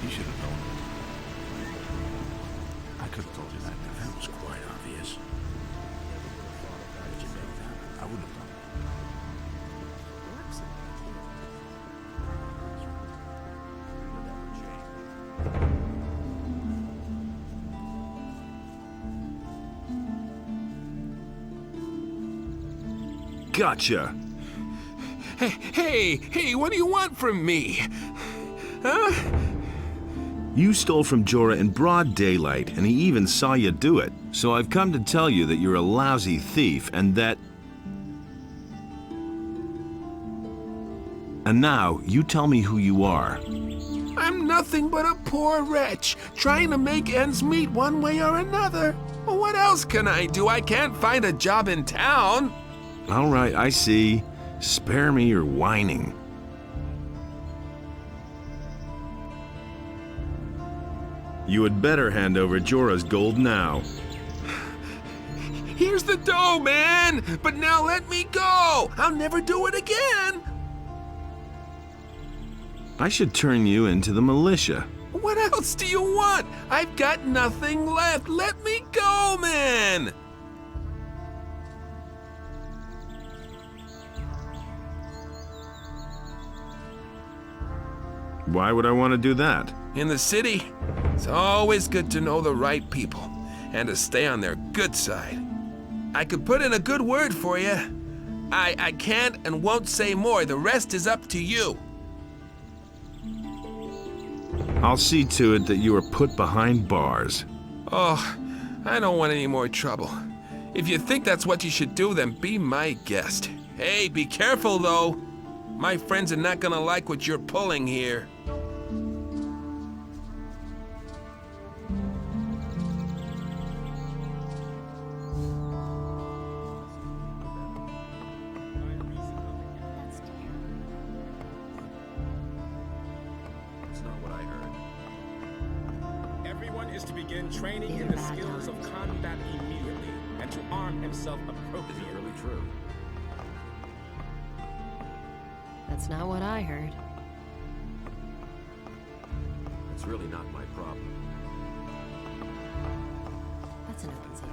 You should have known. I could have told you that. That was quite obvious. How did you make that? I wouldn't have done it. Gotcha! Hey, what do you want from me? Huh? You stole from Jorah in broad daylight, and he even saw you do it. So I've come to tell you that you're a lousy thief, and that... And now, you tell me who you are. I'm nothing but a poor wretch, trying to make ends meet one way or another. Well, what else can I do? I can't find a job in town. All right, I see. Spare me your whining. You had better hand over Jorah's gold now. Here's the dough, man! But now let me go! I'll never do it again! I should turn you into the militia. What else do you want? I've got nothing left. Let me go, man! Why would I want to do that? In the city, it's always good to know the right people and to stay on their good side. I could put in a good word for you. I can't and won't say more. The rest is up to you. I'll see to it that you are put behind bars. Oh, I don't want any more trouble. If you think that's what you should do, then be my guest. Hey, be careful though. My friends are not gonna like what you're pulling here. That's not what I heard. Everyone is to begin training in the skills of combat immediately and to arm himself Is it appropriately. really true? That's not what I heard. It's really not my problem. That's an open secret.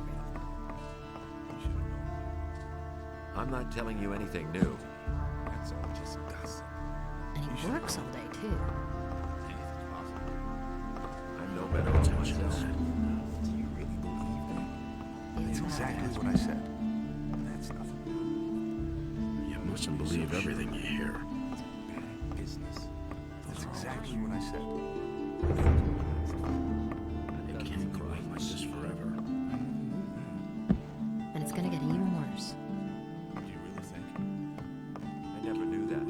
You should have known. I'm not telling you anything new. That's all just gossip. And he works all day, too. Anything's possible. I'm no better than myself. Do you really believe that? It's not Exactly that. what I said. That's nothing new. You mustn't believe everything you hear. Bad business. That's exactly what I said. It can't go on like this forever. And it's gonna get even worse. Do you really think? I never knew that.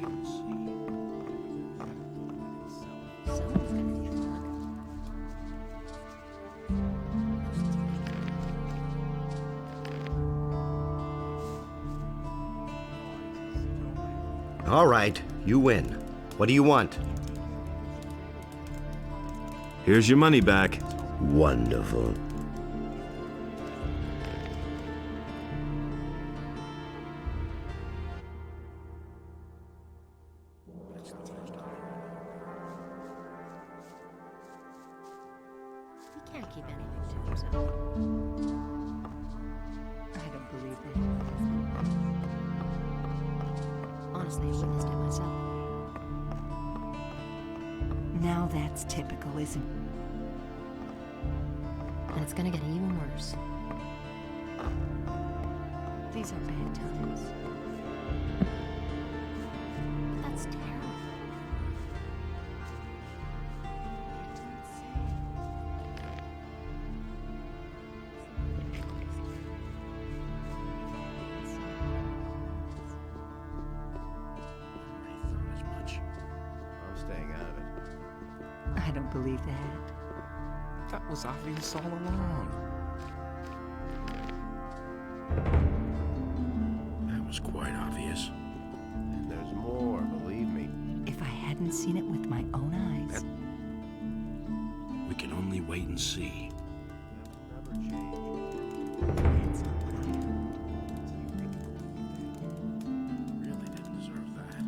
Someone's gonna be fun. All right, you win. What do you want? Here's your money back. Wonderful. He can't keep anything to himself. I don't believe that. Honestly, I witnessed it myself. Now that's typical, isn't it? And it's gonna get even worse. These are bad times. That's terrible. I didn't say. As much. I'm staying out of it. I don't believe that. That was obvious all along. That was quite obvious. And there's more, believe me. If I hadn't seen it with my own eyes. We can only wait and see. Never change. That's not what I heard. Really didn't deserve that.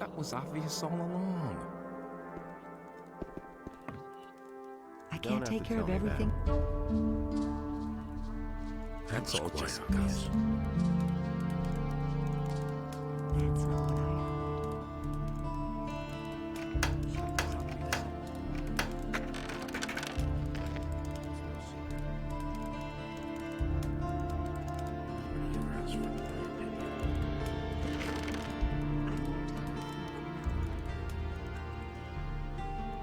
That was obvious all along. I can't take care of everything. That's all just obvious. Gus. That's not what I heard.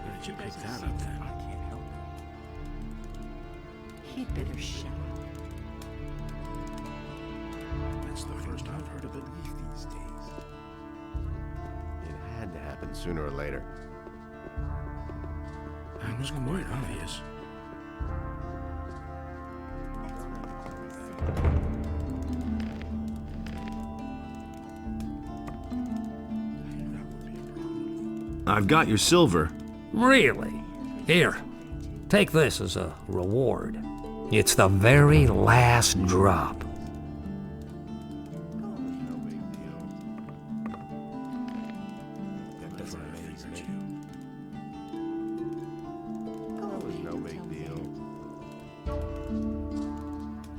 Where did you pick that up then? I can't help it. He'd better shut up. That's the first I've heard of it. These days. It had to happen sooner or later. That was quite obvious. I've got your silver. Really? Here, take this as a reward. It's the very last drop. That doesn't amaze me. That was no big deal.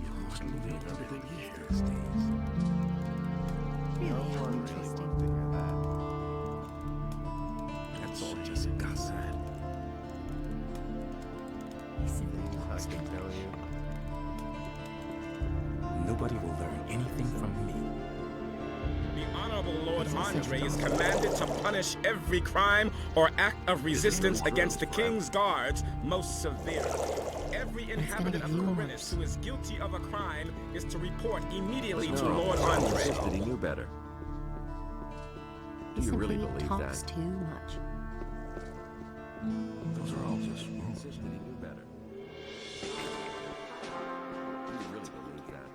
You must believe everything you hear. No one really wants to hear that. That's all just Gus. He simply I lost can it. tell you. Nobody will learn anything from me. The Honorable Lord Andre is commanded to punish every crime or act of resistance against the King's guards most severely. Every inhabitant of Corinthus who is guilty of a crime is to report immediately to Lord He Andre. insisted he knew better. Do He you really simply believe talks that? too much. Those are all just He insisted he knew better. Do you really believe that?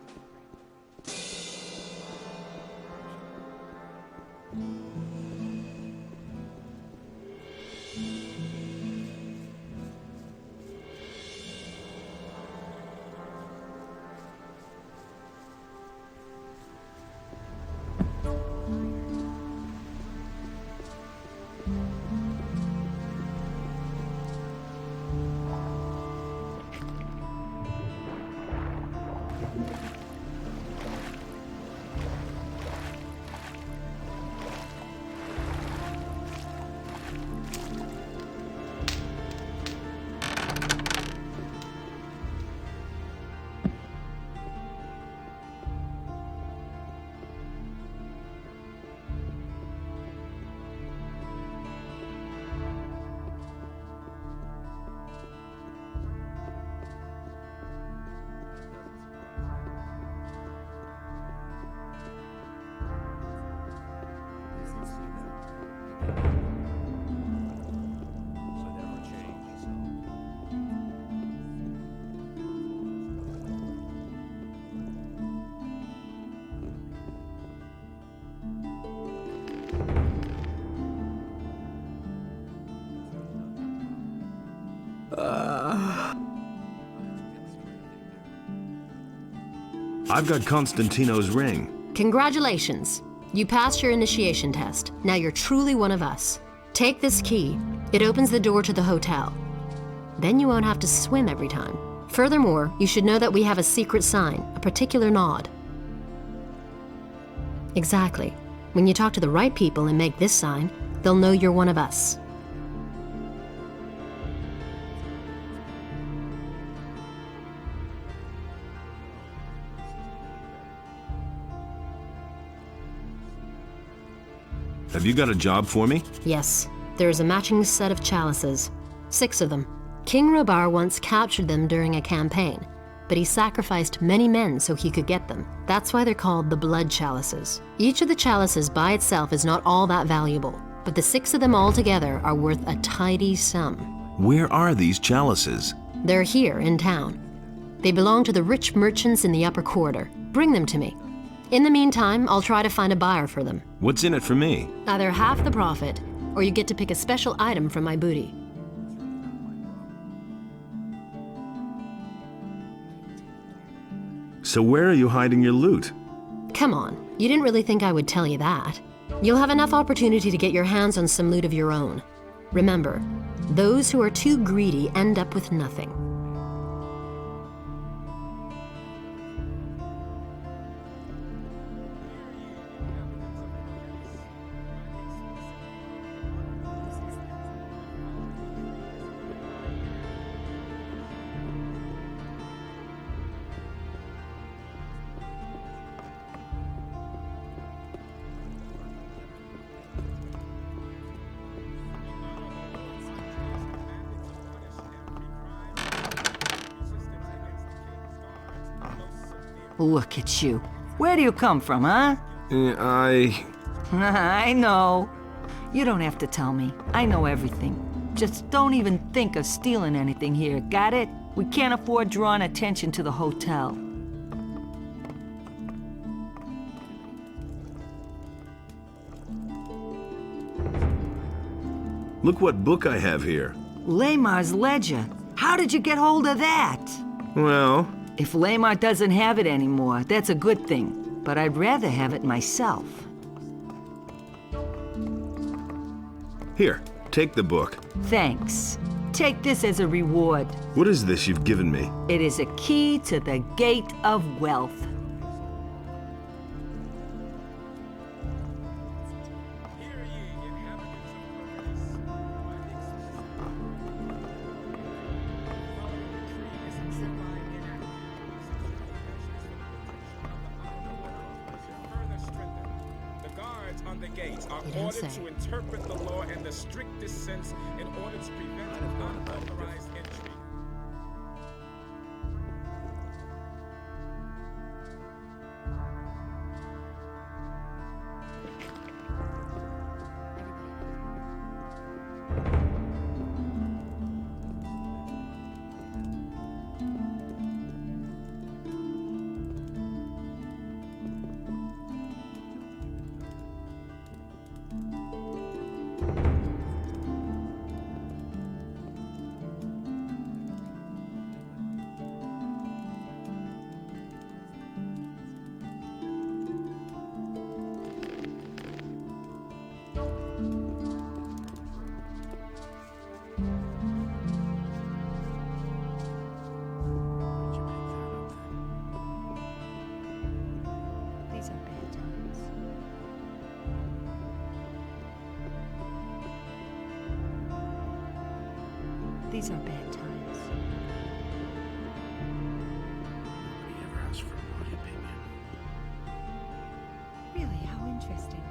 I've got Constantino's ring. Congratulations. You passed your initiation test. Now you're truly one of us. Take this key. It opens the door to the hotel. Then you won't have to swim every time. Furthermore, you should know that we have a secret sign, a particular nod. Exactly. When you talk to the right people and make this sign, they'll know you're one of us. Have you got a job for me? Yes, there is a matching set of chalices. 6 of them. King Robar once captured them during a campaign, but he sacrificed many men so he could get them. That's why they're called the blood chalices. Each of the chalices by itself is not all that valuable, but the 6 of them all together are worth a tidy sum. Where are these chalices? They're here in town. They belong to the rich merchants in the upper quarter. Bring them to me. In the meantime, I'll try to find a buyer for them. What's in it for me? Either half the profit, or you get to pick a special item from my booty. So where are you hiding your loot? Come on, you didn't really think I would tell you that. You'll have enough opportunity to get your hands on some loot of your own. Remember, those who are too greedy end up with nothing. Look at you. Where do you come from, huh? I know. You don't have to tell me. I know everything. Just don't even think of stealing anything here, got it? We can't afford drawing attention to the hotel. Look what book I have here. Lamar's ledger. How did you get hold of that? Well, If Lamar doesn't have it anymore, that's a good thing. But I'd rather have it myself. here, take the book. Thanks. Take this as a reward. What is this you've given me? It is a key to the gate of wealth. Hear ye, inhabitants of Pergamus. Following decree is hereby enacted. Further strengthened. The guards on the gates are You don't ordered say. to interpret the law in the strictest sense in order to prevent unauthorized entry. These are bad times. These are bad times. Nobody ever asked for my opinion. Really, how interesting.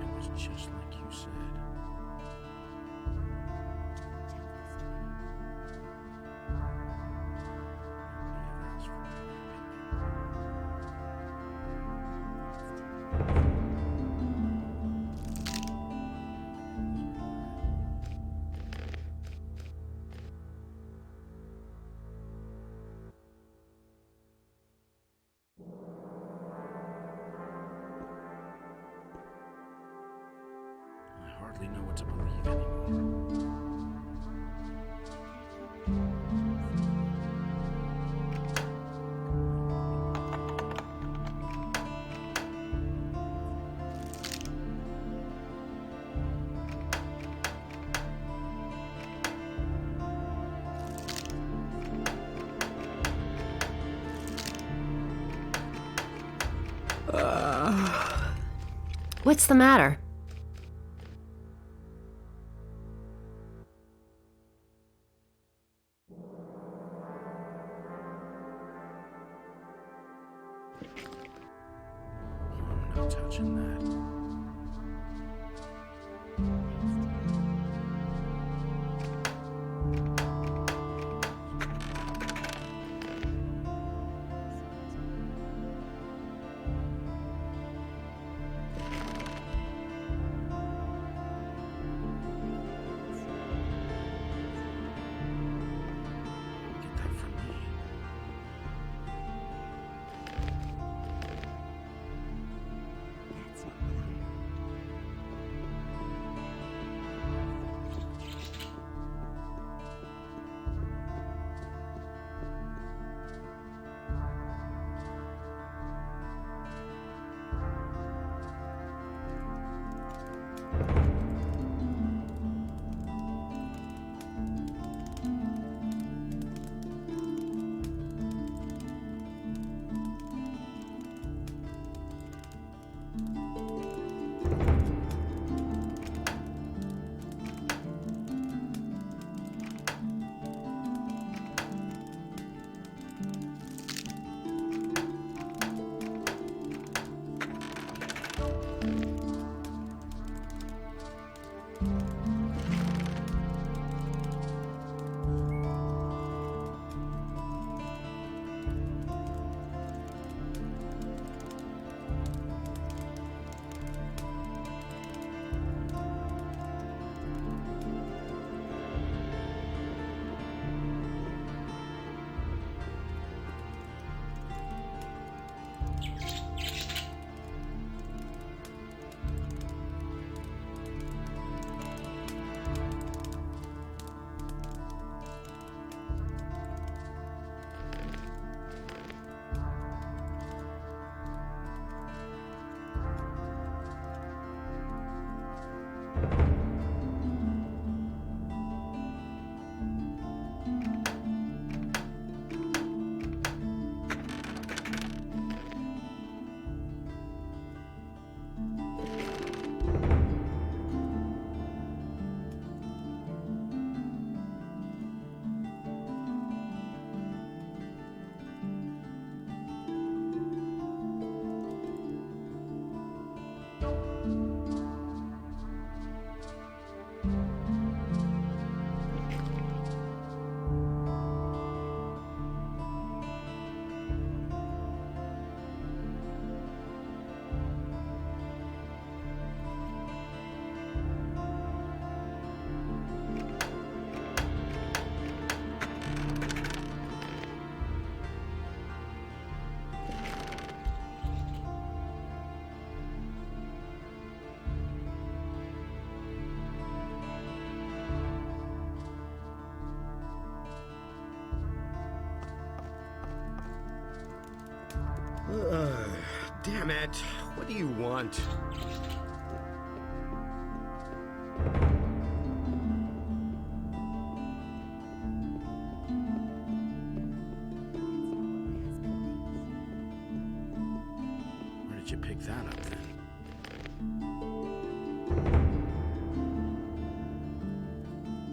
It was just like you said. Nobody ever asked for my opinion. I hardly know what to believe anymore. What's the matter? I'm not touching that. Get that from me. That's not what I Damn it. What do you want? Where did you pick that up then?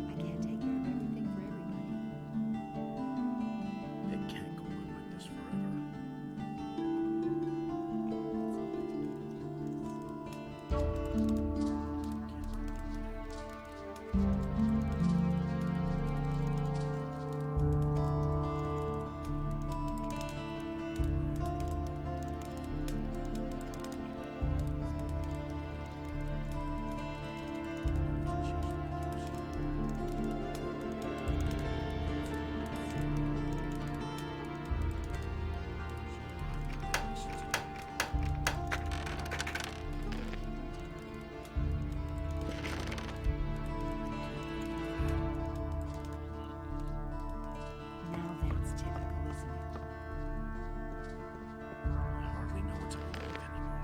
I can't take care of everything for everybody. It can't go on like this forever. Now that's typical, isn't it? I hardly know what to believe anymore.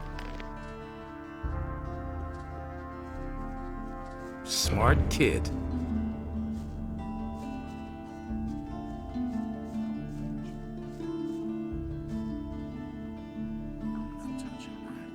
Smart kid. Don't touch it, right?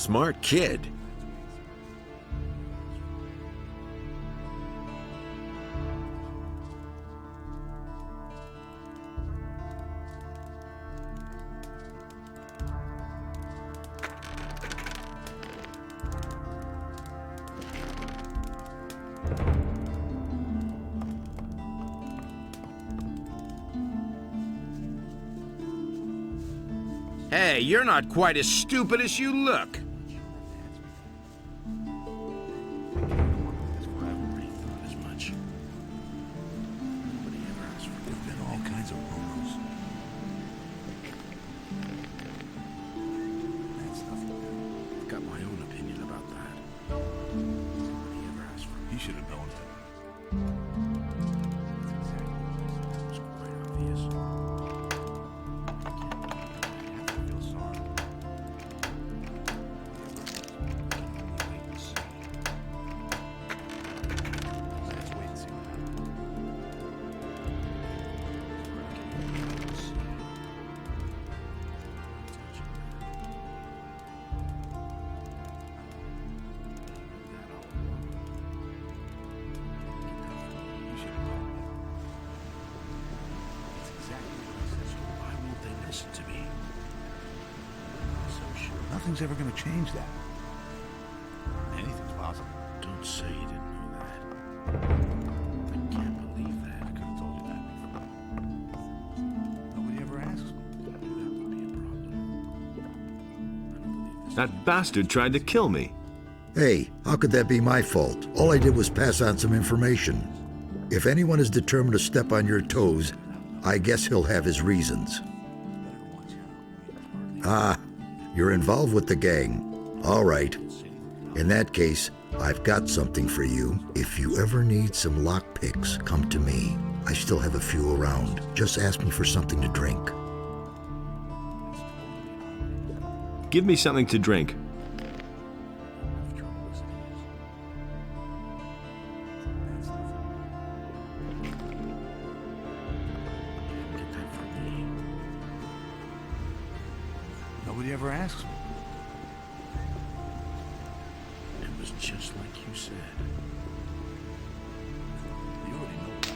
Smart kid. Hey, you're not quite as stupid as you look. He should have known that. It was quite obvious. I feel sorry. Wait and see. Let's wait and see what happens. Wait and see. You should have known that. That's exactly what I said. So why won't they listen to me? I'm so sure. Nothing's ever going to change that. Anything's possible. Don't say you didn't know that. I can't believe that. I could have told you that before. Nobody ever asks me. That would be a problem. I don't believe this. That bastard tried to kill me. Hey, how could that be my fault? All I did was pass on some information. If anyone is determined to step on your toes, I guess he'll have his reasons. Ah, you're involved with the gang. All right. In that case, I've got something for you. If you ever need some lockpicks, come to me. I still have a few around. Just ask me for something to drink. Give me something to drink. Nobody ever asks me. It was just like you said. You already know that.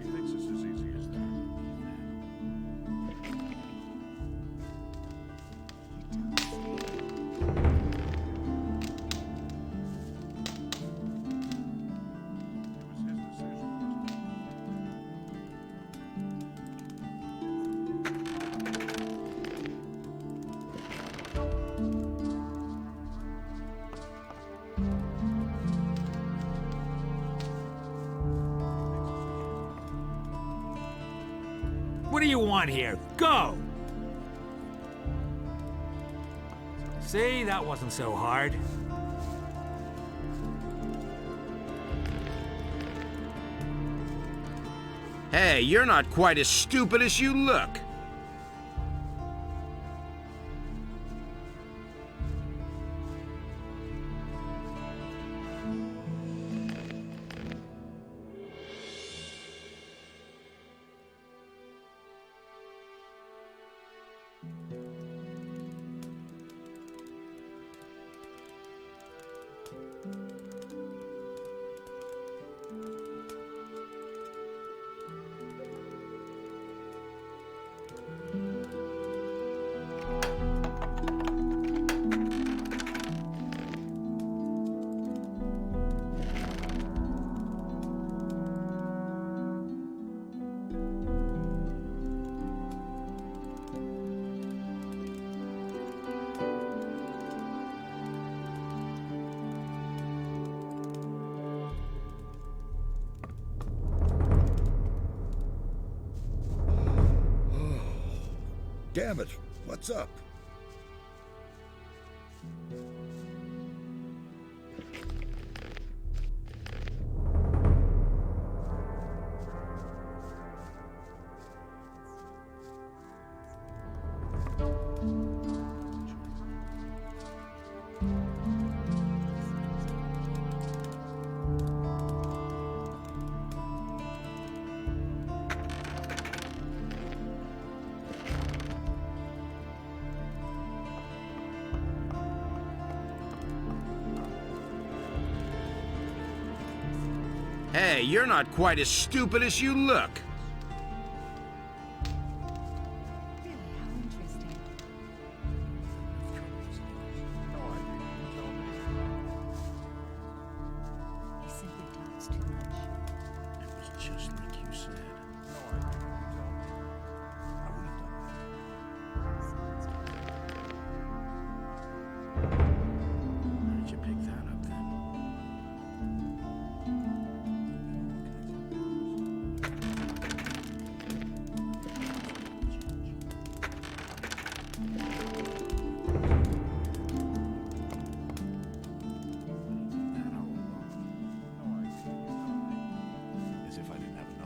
He thinks it's as easy as that. It was his decision. What do you want here? Go! See, that wasn't so hard. Hey, you're not quite as stupid as you look. Damn it, what's up? Hey, you're not quite as stupid as you look.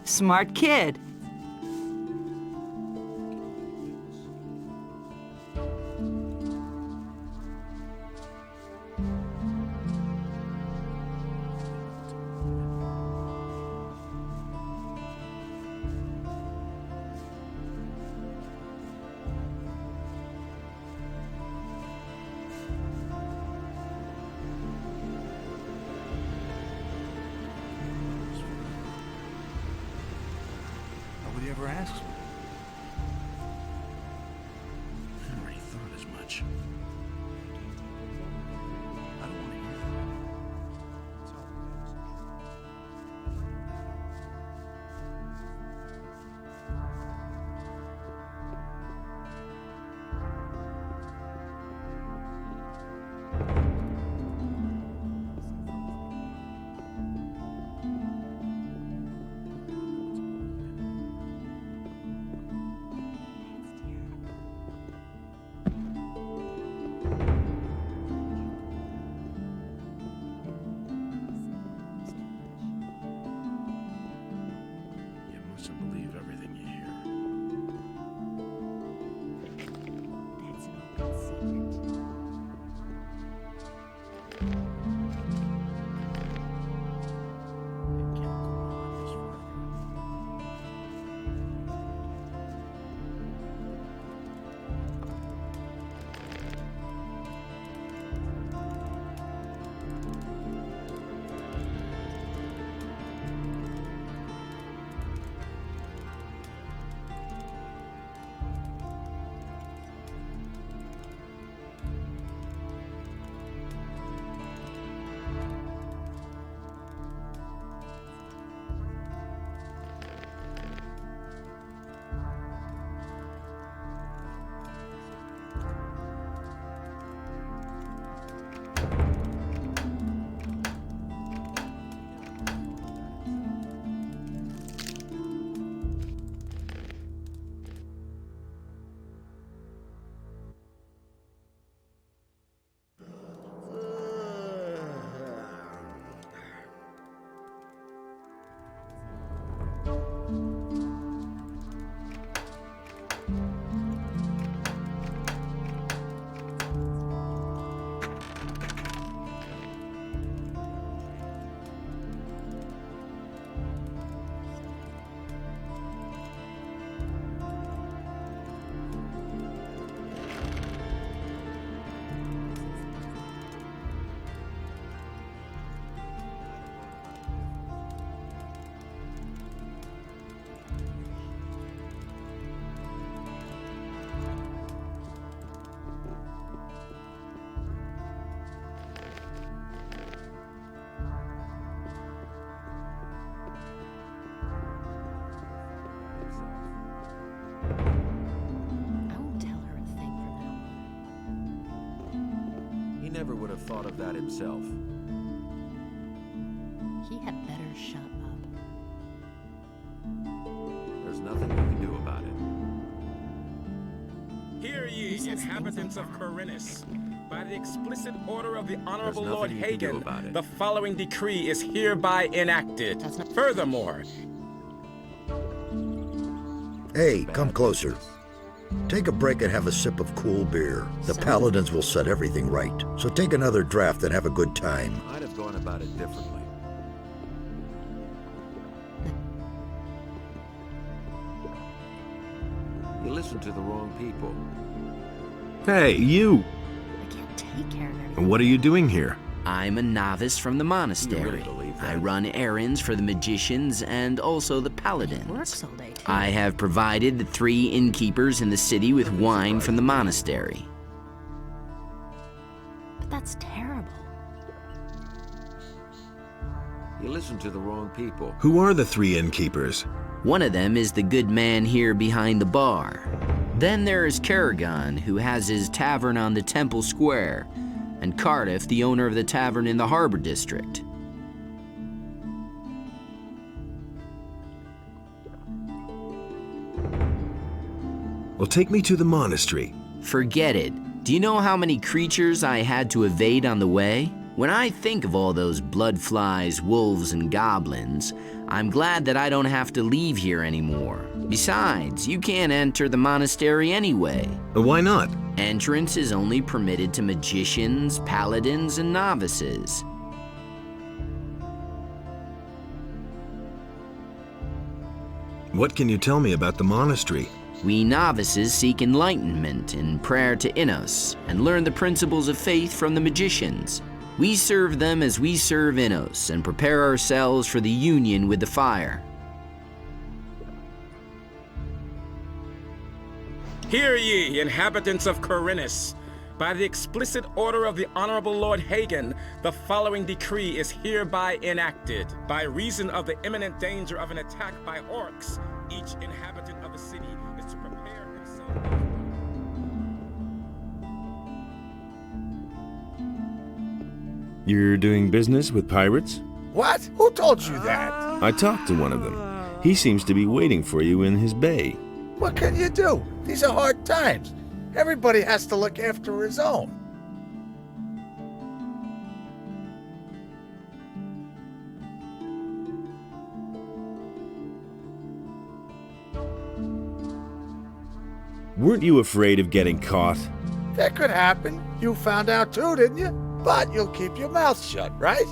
Smart kid. Nobody ever asks me. I already thought as much. I don't want to hear that. You mustn't believe everything you hear. That's an open secret. It can't go on like this forever. I won't tell her a thing from now on. He never would have thought of that himself. He had better shut up. There's nothing you can do about it. Hear ye, inhabitants of Corinus. By the explicit order of the Honorable There's Lord nothing you can do Hagen, about it. the following decree is hereby enacted. Furthermore, Hey, come closer. Take a break and have a sip of cool beer. The paladins will set everything right. So take another draft and have a good time. I'd have gone about it differently. You listen to the wrong people. Hey, you! I can't take care of everything. And what are you doing here? I'm a novice from the monastery. You really believe that? I run errands for the magicians and also the paladins. Works all day, too. I have provided the 3 innkeepers in the city with wine from the monastery. But that's terrible. You listen to the wrong people. Who are the 3 innkeepers? One of them is the good man here behind the bar. Then there is Karagon, who has his tavern on the Temple Square, and Cardiff, the owner of the tavern in the Harbor District. Well, take me to the monastery. Forget it. Do you know how many creatures I had to evade on the way? When I think of all those bloodflies, wolves, and goblins, I'm glad that I don't have to leave here anymore. Besides, you can't enter the monastery anyway. Why not? Entrance is only permitted to magicians, paladins, and novices. What can you tell me about the monastery? We novices seek enlightenment in prayer to Innos and learn the principles of faith from the magicians. We serve them as we serve Innos and prepare ourselves for the union with the fire. hear ye, inhabitants of Corinus. By the explicit order of the Honorable Lord Hagen, the following decree is hereby enacted. By reason of the imminent danger of an attack by orcs, each inhabitant of the city is to prepare himself. You're doing business with pirates? What? Who told you that? I talked to one of them. He seems to be waiting for you in his bay. What can you do? These are hard times. Everybody has to look after his own. Weren't you afraid of getting caught? That could happen. You found out too, didn't you? But you'll keep your mouth shut, right?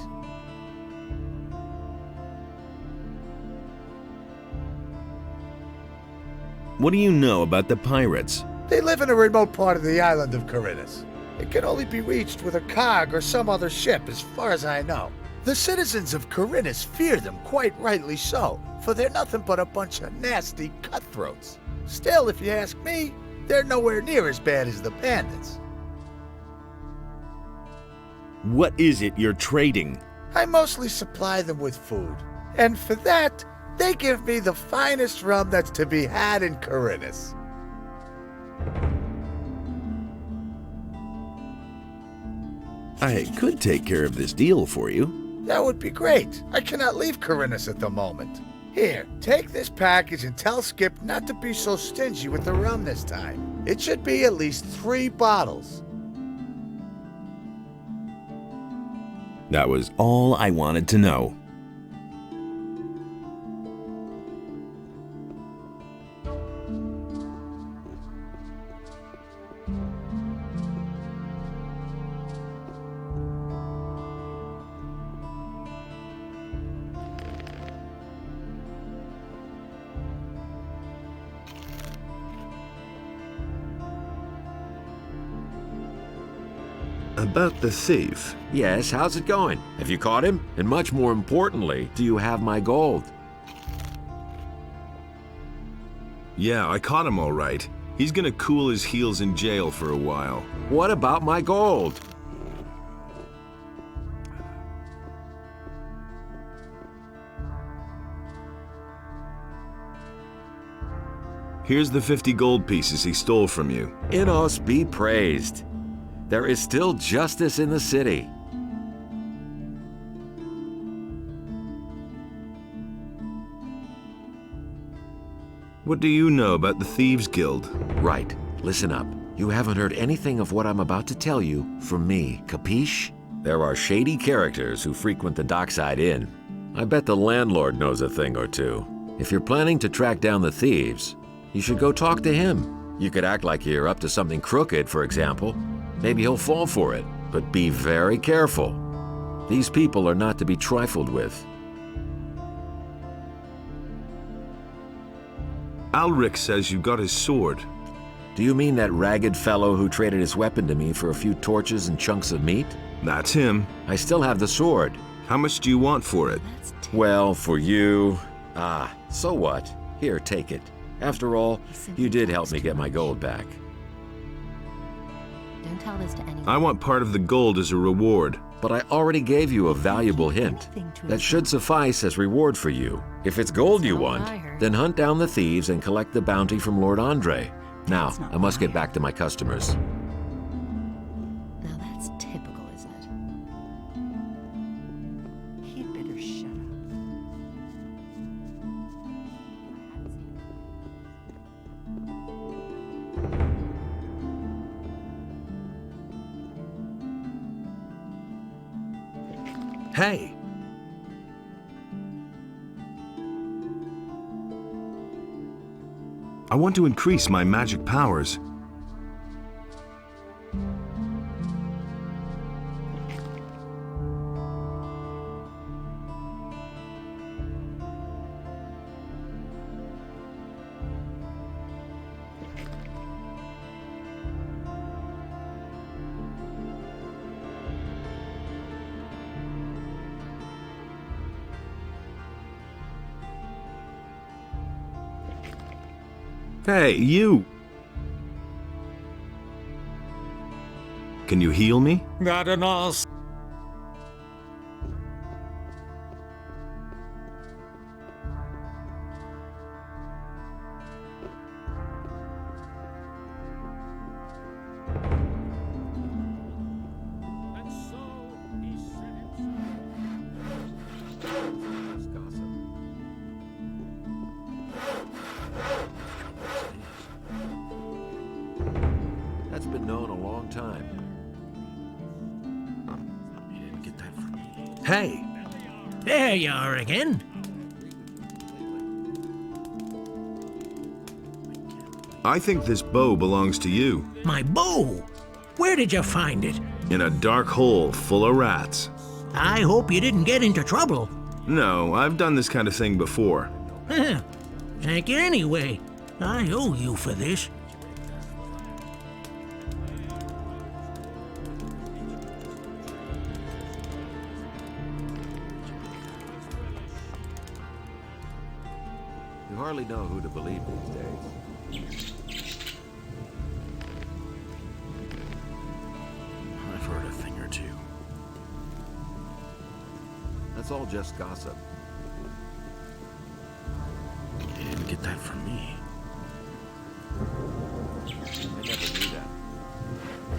What do you know about the pirates? They live in a remote part of the island of Corinus. It can only be reached with a cog or some other ship, as far as I know. The citizens of Corinus fear them, quite rightly so, for they're nothing but a bunch of nasty cutthroats. Still, if you ask me, they're nowhere near as bad as the bandits. What is it you're trading? I mostly supply them with food, and for that, they give me the finest rum that's to be had in Corinus. I could take care of this deal for you. That would be great. I cannot leave Corinus at the moment. Here, take this package and tell Skip not to be so stingy with the rum this time. It should be at least 3 bottles. That was all I wanted to know. About the thief. Yes, how's it going? Have you caught him? And much more importantly, do you have my gold? Yeah, I caught him all right. He's gonna cool his heels in jail for a while. What about my gold? Here's the 50 gold pieces he stole from you. Innos be praised. There is still justice in the city. What do you know about the Thieves' Guild? Right. Listen up. You haven't heard anything of what I'm about to tell you from me, capiche? There are shady characters who frequent the Dockside Inn. I bet the landlord knows a thing or two. If you're planning to track down the thieves, you should go talk to him. You could act like you're up to something crooked, for example. Maybe he'll fall for it, but be very careful. These people are not to be trifled with. Alric says you got his sword. Do you mean that ragged fellow who traded his weapon to me for a few torches and chunks of meat? That's him. I still have the sword. How much do you want for it? Well, for you... so what? Here, take it. After all, you did help me get my gold back. Don't tell this to anyone. I want part of the gold as a reward. But I already gave you a valuable hint. That should suffice as reward for you. If it's gold you want, then hunt down the thieves and collect the bounty from Lord Andre. Now, I must get back to my customers. Now that's typical, isn't it? He'd better shut up. Hey, I want to increase my magic powers. Hey, you! Can you heal me? Not an all. And so he set That's been known a long time. You didn't get that from me. hey, There you are again. I think this bow belongs to you. My bow. Where did you find it? In a dark hole full of rats. I hope you didn't get into trouble. No, I've done this kind of thing before. Thank you anyway. I owe you for this. You hardly know who to believe these days. I've heard a thing or two. That's all just gossip. You didn't get that from me. I never knew that.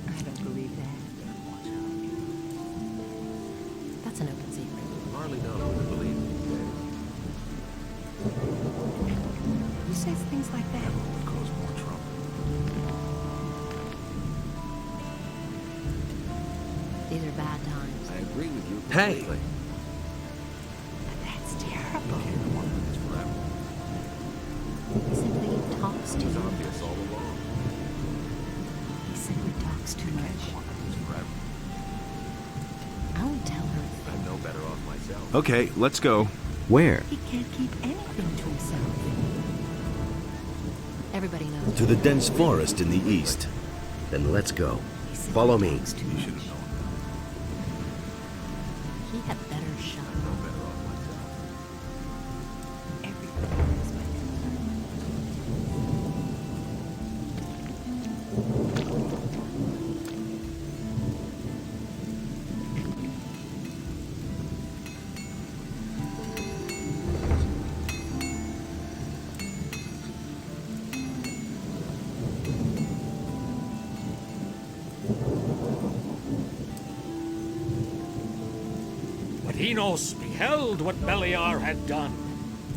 I don't believe that. That's an open secret. You hardly know who to believe these days. Who says things like that? Would cause more trouble. These are bad times. I agree with you Hey. completely. That's terrible. It's forever. He simply talks to It was you. obvious all along. He simply talks too much. It's forever. I won't tell her. I'm no better off myself. Okay, let's go. Where? He can't keep anything to himself. Everybody knows. To the dense forest in the east. Then let's go. He simply Follow me. talks too You should much. have known. He had better shut up. No better off myself. Everybody knows my Enos beheld what Beliar had done,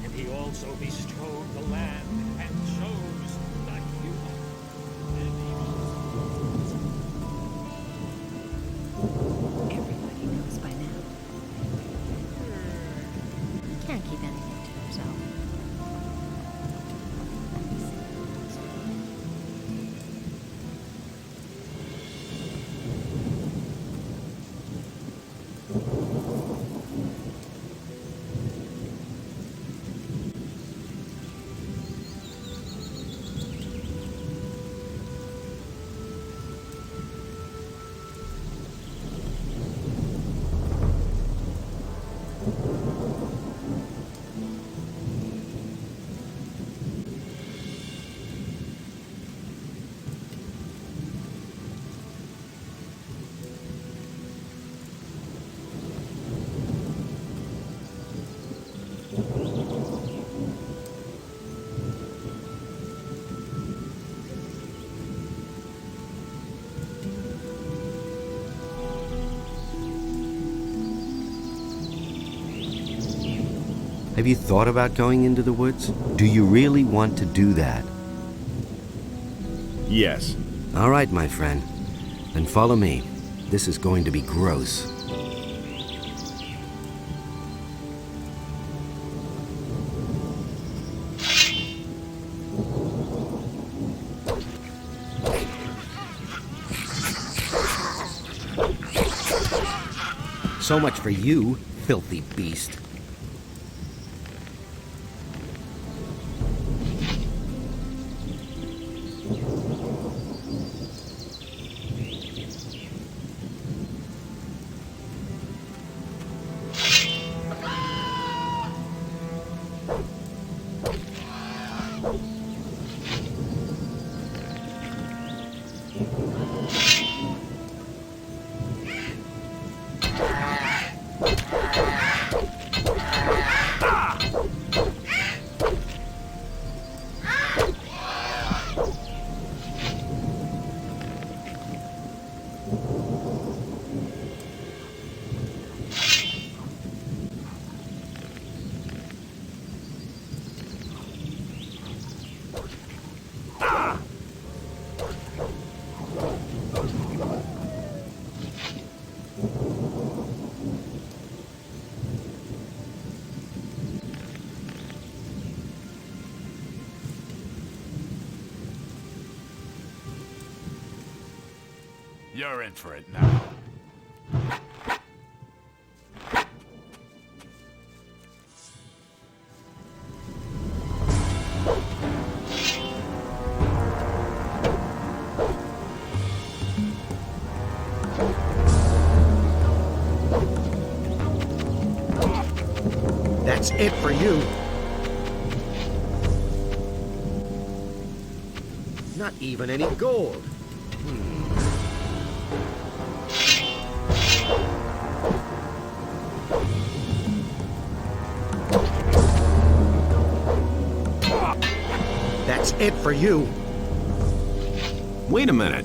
and he also bestrode the land and chose the human. Everybody knows by now. Can't keep anything to himself. Have you thought about going into the woods? Do you really want to do that? Yes. All right, my friend. Then follow me. This is going to be gross. So much for you, filthy beast. You're in for it now. That's it for you. Not even any gold. That's it for you. Wait a minute.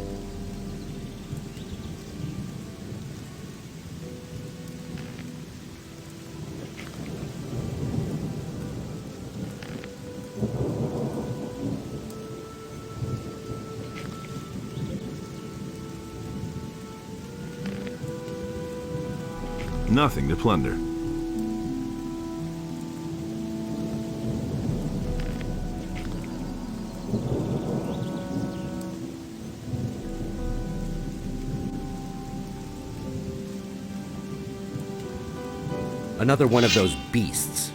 Nothing to plunder. Another one of those beasts.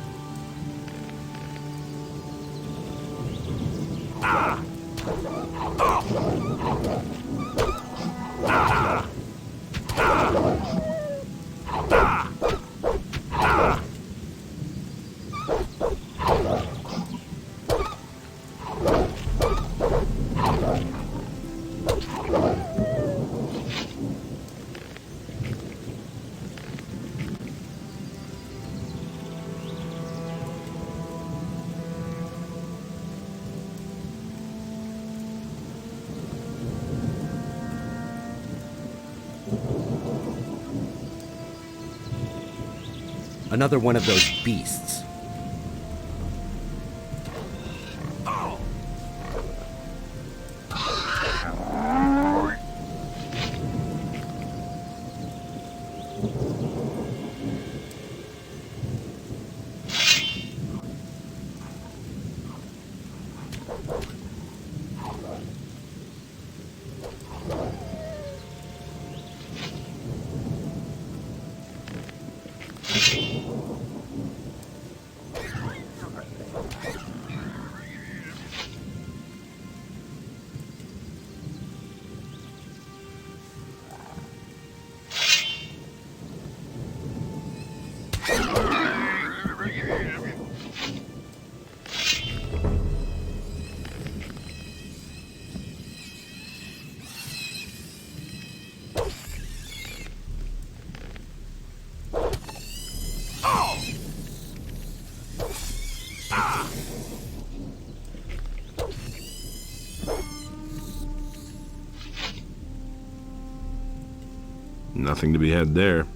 Another one of those beasts. Nothing to be had there.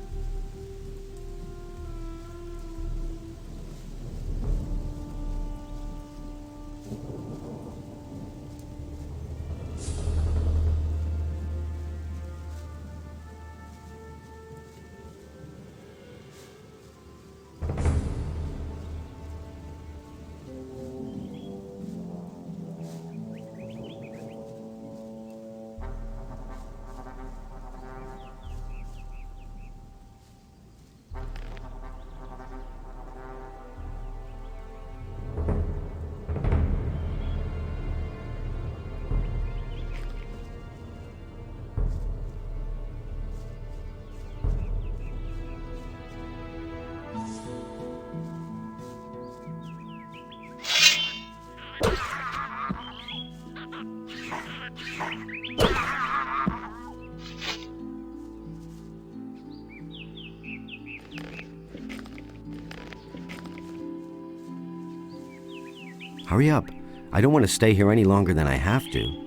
Hurry up. I don't want to stay here any longer than I have to.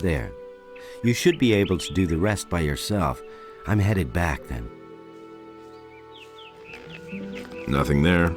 There. You should be able to do the rest by yourself. I'm headed back then. Nothing there.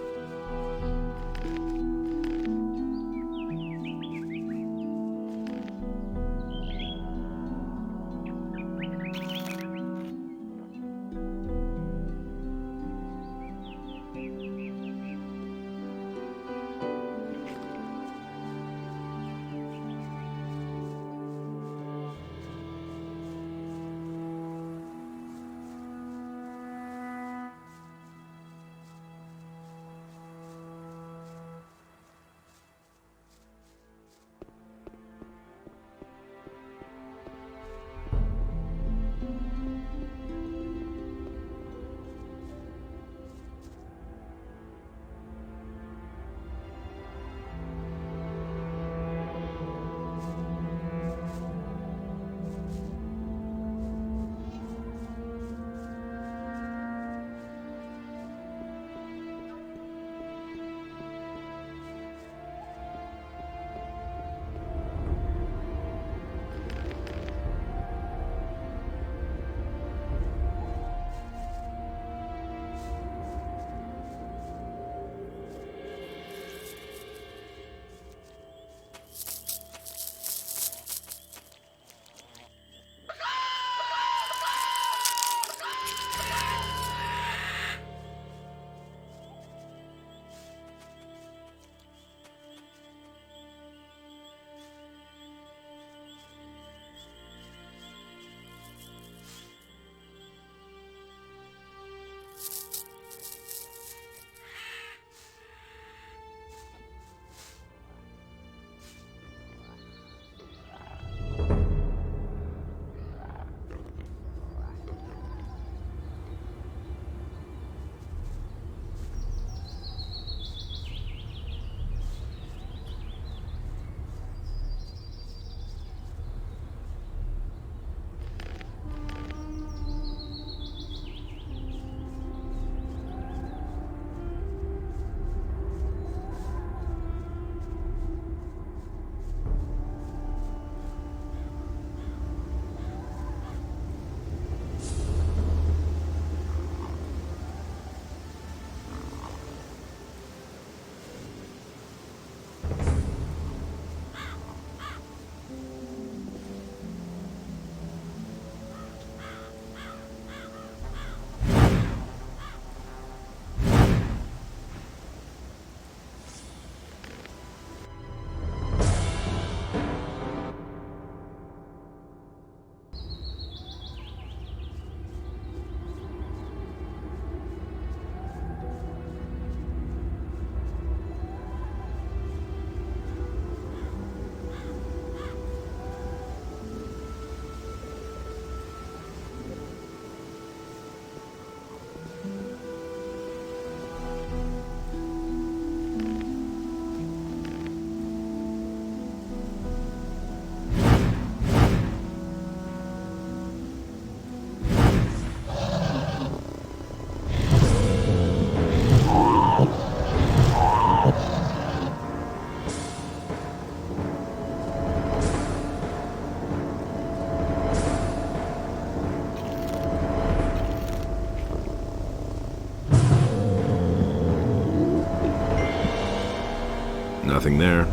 Nothing there.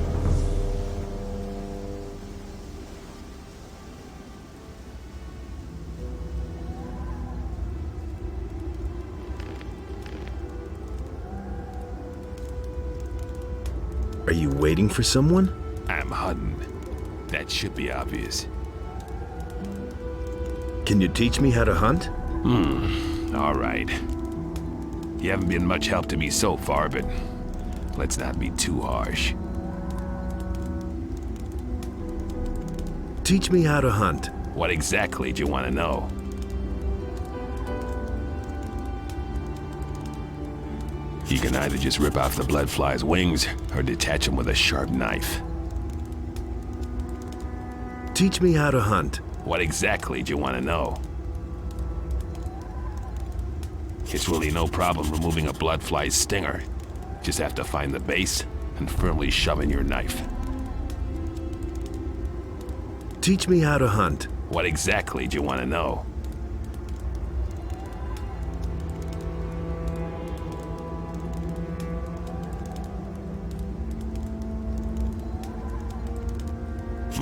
Are you waiting for someone? I'm hunting. That should be obvious. Can you teach me how to hunt? All right. You haven't been much help to me so far, but let's not be too harsh. Teach me how to hunt. What exactly do you want to know? You can either just rip off the bloodfly's wings or detach them with a sharp knife. Teach me how to hunt. What exactly do you want to know? It's really no problem removing a bloodfly's stinger. Just have to find the base and firmly shove in your knife. Teach me how to hunt. What exactly do you want to know?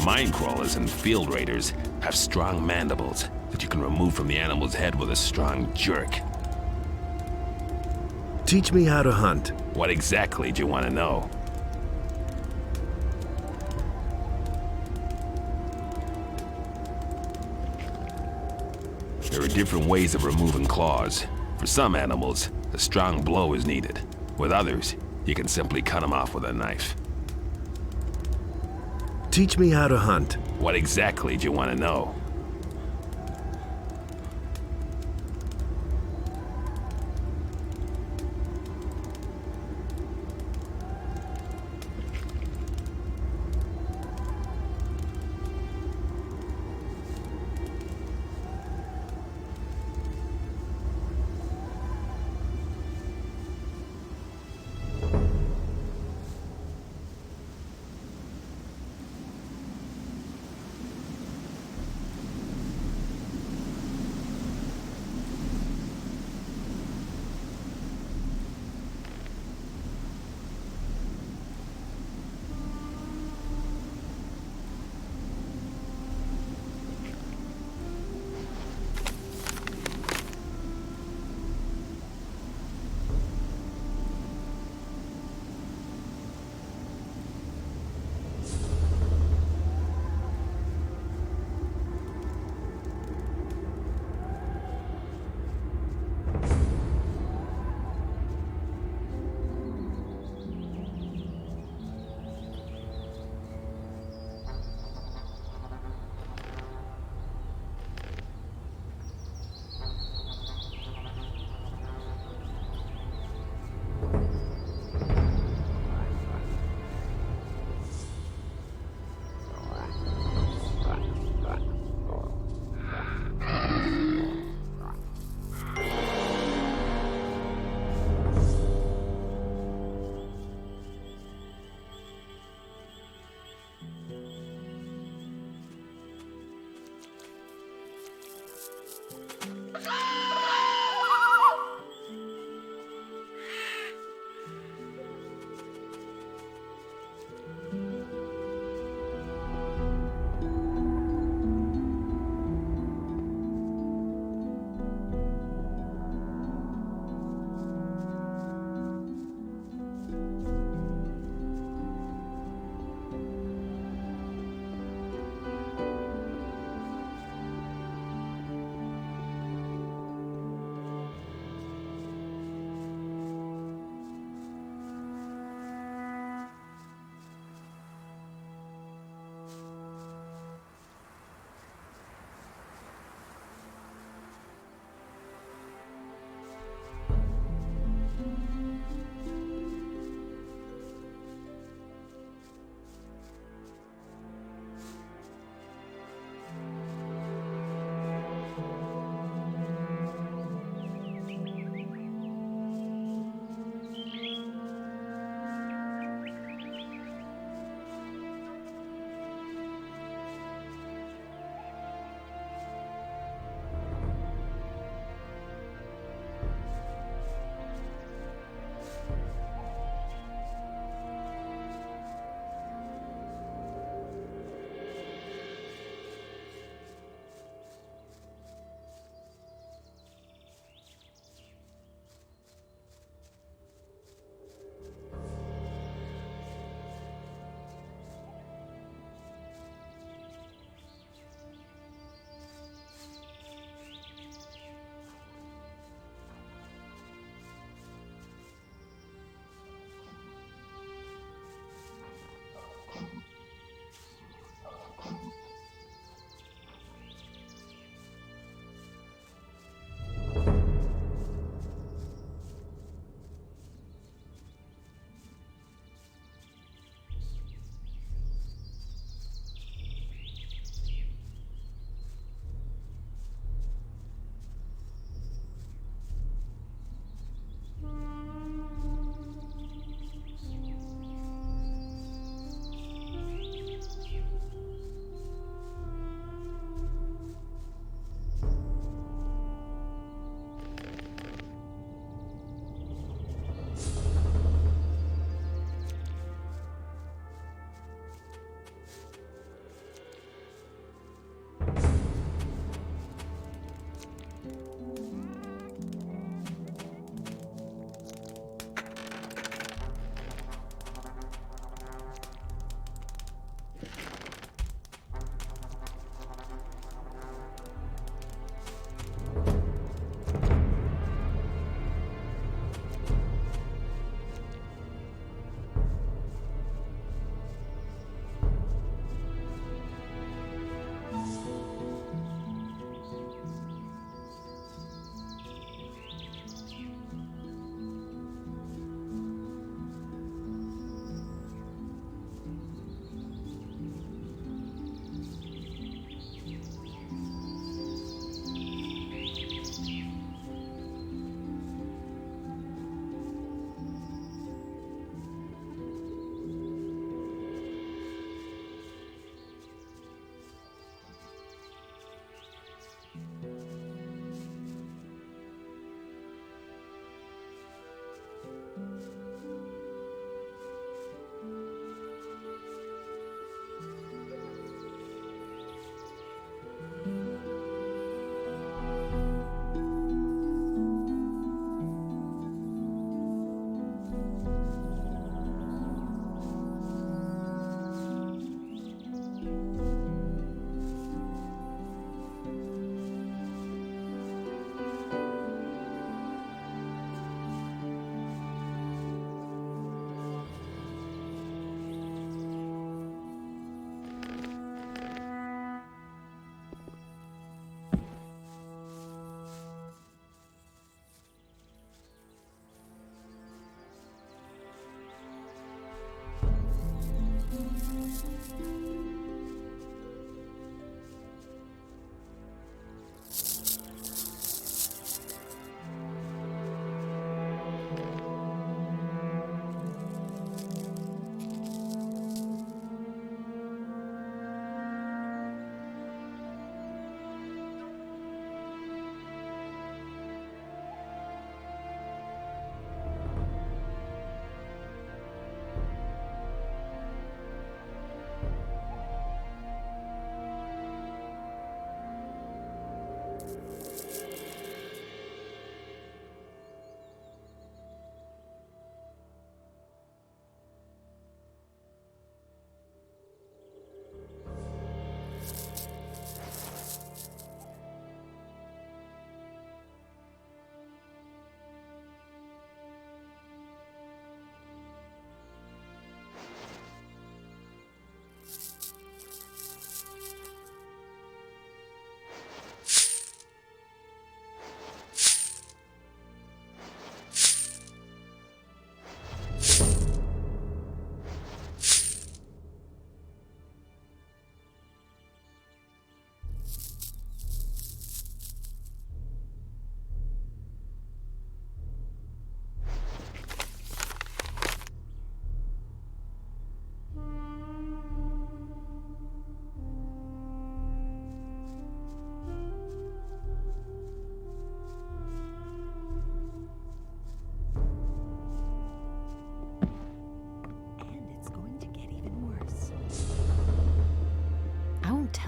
Mine crawlers and field raiders have strong mandibles that you can remove from the animal's head with a strong jerk. Teach me how to hunt. What exactly do you want to know? There are different ways of removing claws. For some animals, a strong blow is needed. With others, you can simply cut them off with a knife. Teach me how to hunt. What exactly do you want to know?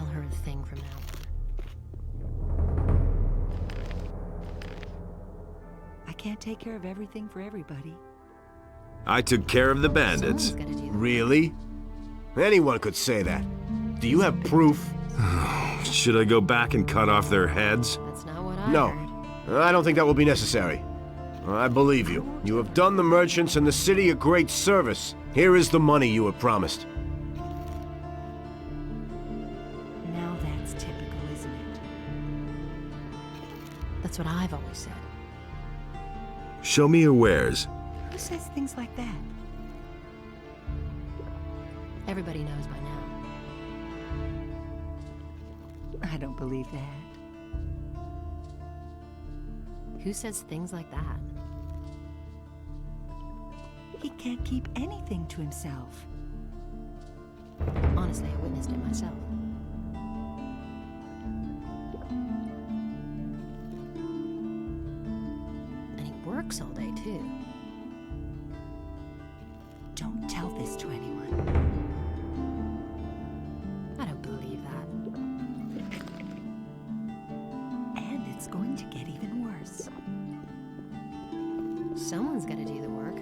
tell her a thing from now I can't take care of everything for everybody. I took care of the bandits. Really? Anyone could say that. Do you have proof? Should I go back and cut off their heads? on. That's not what I No. heard. I don't think that will be necessary. I believe you. You have done the merchants and the city a great service. Here is the money you were promised. Now that's typical, isn't it? That's what I've always said. Show me your wares. Who says things like that? Everybody knows by now. I don't believe that. Who says things like that? He can't keep anything to himself. Honestly, I witnessed it myself. And he works all day, too. Don't tell this to anyone. I don't believe that. And it's going to get even worse. Someone's gotta do the work.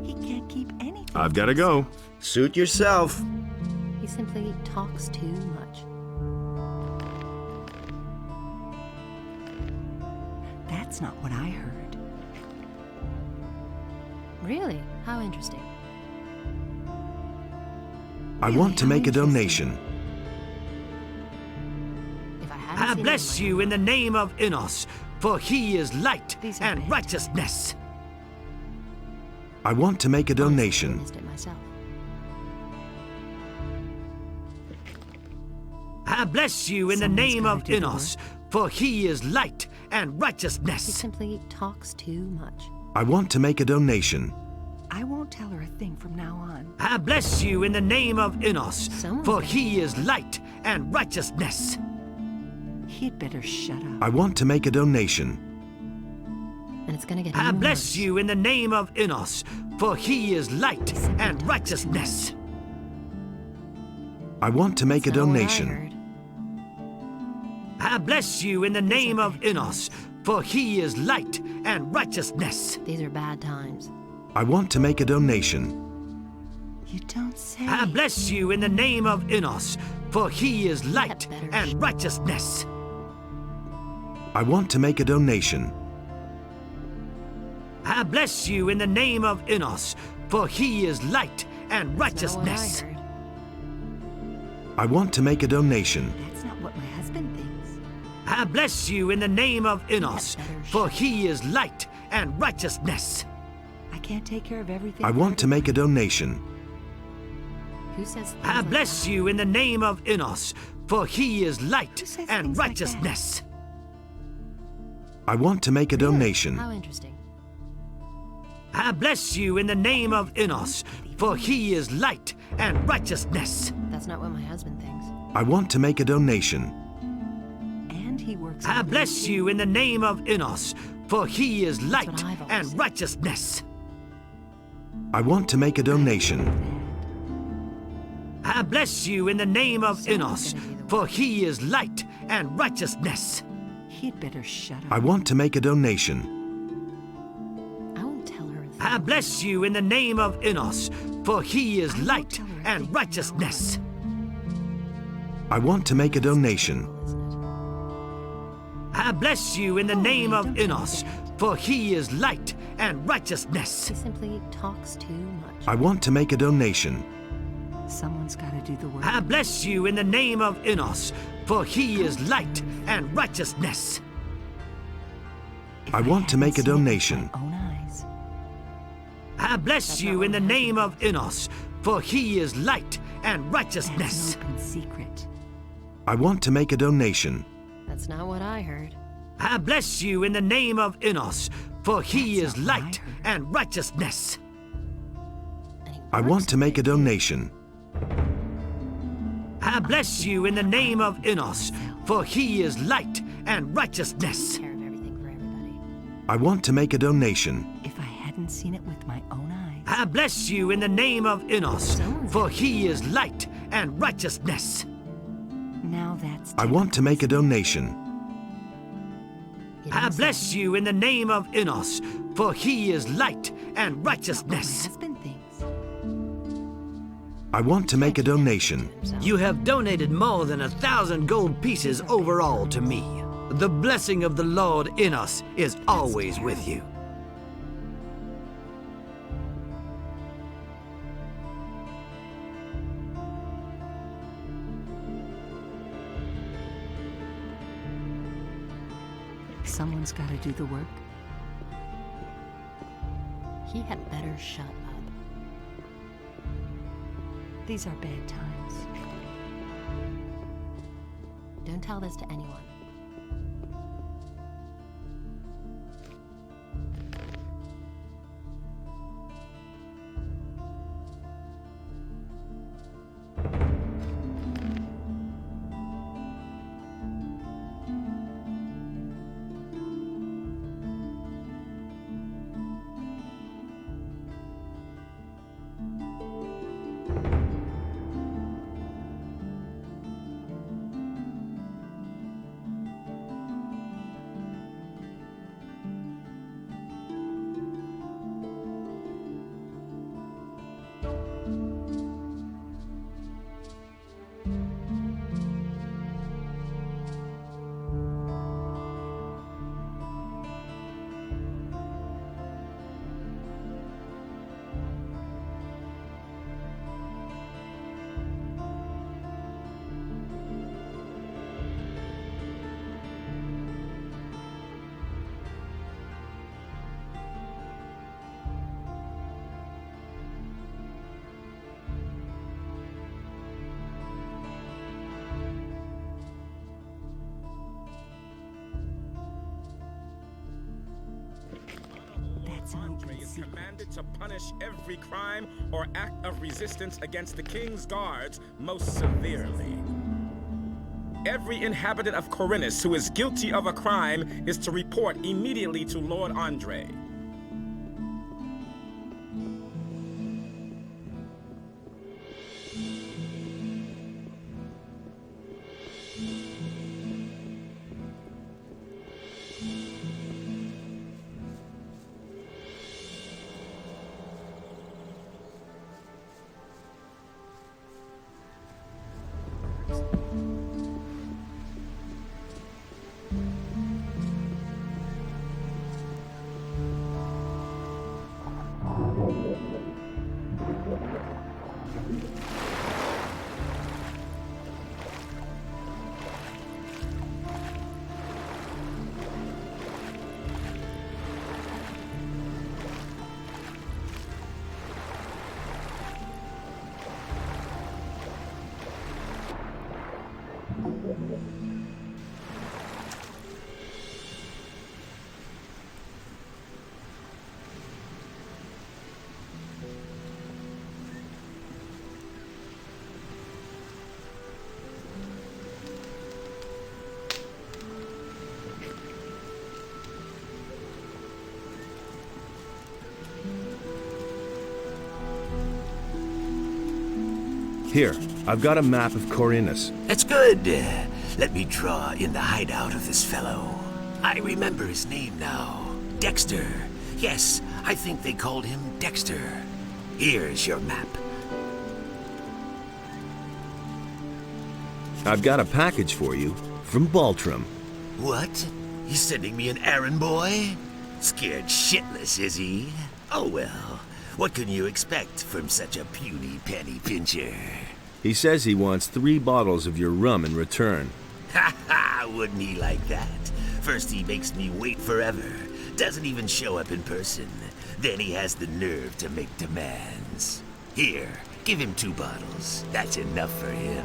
He can't keep anything. I've got to go. Suit yourself. He simply talks too much. That's not what I heard. Really? How interesting. I want to make a donation. If I I hadn't seen bless you in the name of Innos, for he is light These are and bad righteousness. I want to make a I donation. witnessed it myself. I bless you in the Someone's name gotta of do the Innos, for he is light and He righteousness. simply talks too much. I want to make a donation. I won't tell her a thing from now on. I bless you in the name of Innos, Someone's for gotta he is light and righteousness. He'd better shut up. I want to make a donation. And it's gonna get I even bless worse. you in the name of Innos, for he is light and righteousness. I want to make a That's not what I donation. heard. I bless you in the name of Innos, for he is light and righteousness. These are bad times. I want to make a donation. You don't say. I bless you in the name of Innos, for he is light better and righteousness. I want to make a donation. I bless you in the name of Innos, for he is light and That's not what I righteousness. heard. I want to make a donation. That's not what my husband thinks. I bless you in the name of Innos, better for he is light and righteousness. I can't take care of everything. I for want to make a donation. Who says things I like bless that? you in the name of Innos, for he is light Who says and things like righteousness. I want to make a donation. How interesting. I bless you in the name of Innos, for he is light and righteousness. That's not what my husband thinks. I want to make a donation. And he works. I all day bless too. you in the name of Innos, for he is what light I've always and said. righteousness. I want to make a donation. I bless you in the name of Innos, gonna do the for he is light and righteousness. He'd better shut up. I want to make a donation. I won't tell her a thing. I bless you in the name of Innos, for he is won't light tell her a thing and from now righteousness. I want to make a donation. Isn't it? I bless you in the Oh, name of don't do Innos, that. for he is light and righteousness. He simply talks too much. I want to make a donation. Someone's got to do the work. I bless you in the name of Innos, for he is light and righteousness. If I want to hadn't make a seen it with donation. my own eyes. I bless you in the name of Innos, for he is light and That's righteousness. an open secret. I want to make a donation. That's not what I heard. I bless you in the name of Innos, for he That's is not what I light heard. and righteousness. And he I works want to all make a day, too. donation. I bless you in the name of Innos, for he is light and righteousness. Care of everything for everybody. I want to make a donation. If I hadn't seen it with my own eyes. I bless you in the name of Innos, for he is light and righteousness. Now that's... I want to make a donation. I bless you in the name of Innos, for he is light and righteousness. I want to make a donation. You have donated more than 1,000 gold pieces overall to me. The blessing of the Lord Innos is always with you. Someone's got to do the work. He had better shut up. These are bad times. Don't tell this to anyone. Andre is commanded to punish every crime or act of resistance against the king's guards most severely. Every inhabitant of Corinthus who is guilty of a crime is to report immediately to Lord Andre. Here, I've got a map of Corinthus. That's good. Let me draw in the hideout of this fellow. I remember his name now. Dexter. Yes, I think they called him Dexter. Here's your map. I've got a package for you from Baltram. What? He's sending me an errand boy? Scared shitless, is he? Oh well. What can you expect from such a puny penny pincher? He says he wants 3 bottles of your rum in return. Ha ha! Wouldn't he like that? First he makes me wait forever, doesn't even show up in person. Then he has the nerve to make demands. Here, give him 2 bottles. That's enough for him.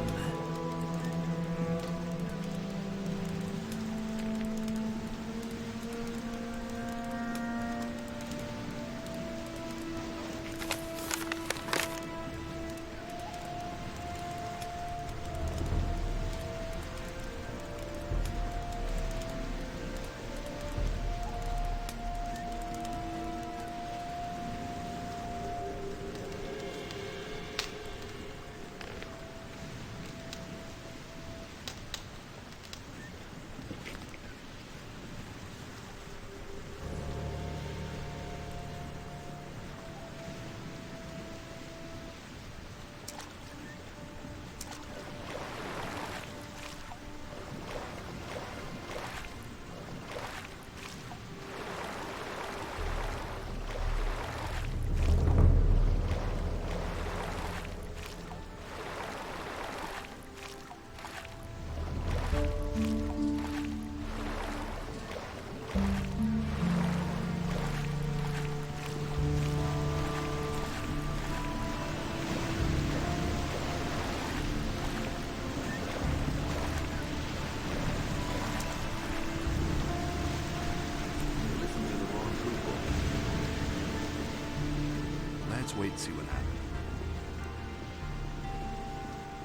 Let's wait and see what happens.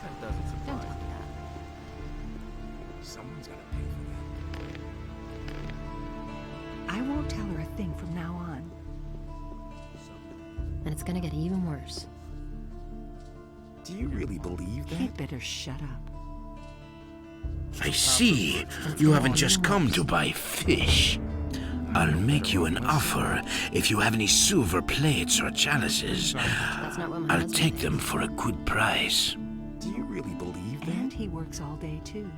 That doesn't Don't surprise tell me. me that. Someone's gotta pay for that. I won't tell her a thing from now on. And it's gonna get even worse. Do you really believe that? He'd better shut up. I see. You haven't just come to buy fish. I'll make you an offer if you have any silver plates or chalices. That's not what my I'll husband take them for a good price. Do you really believe that? And he works all day, too.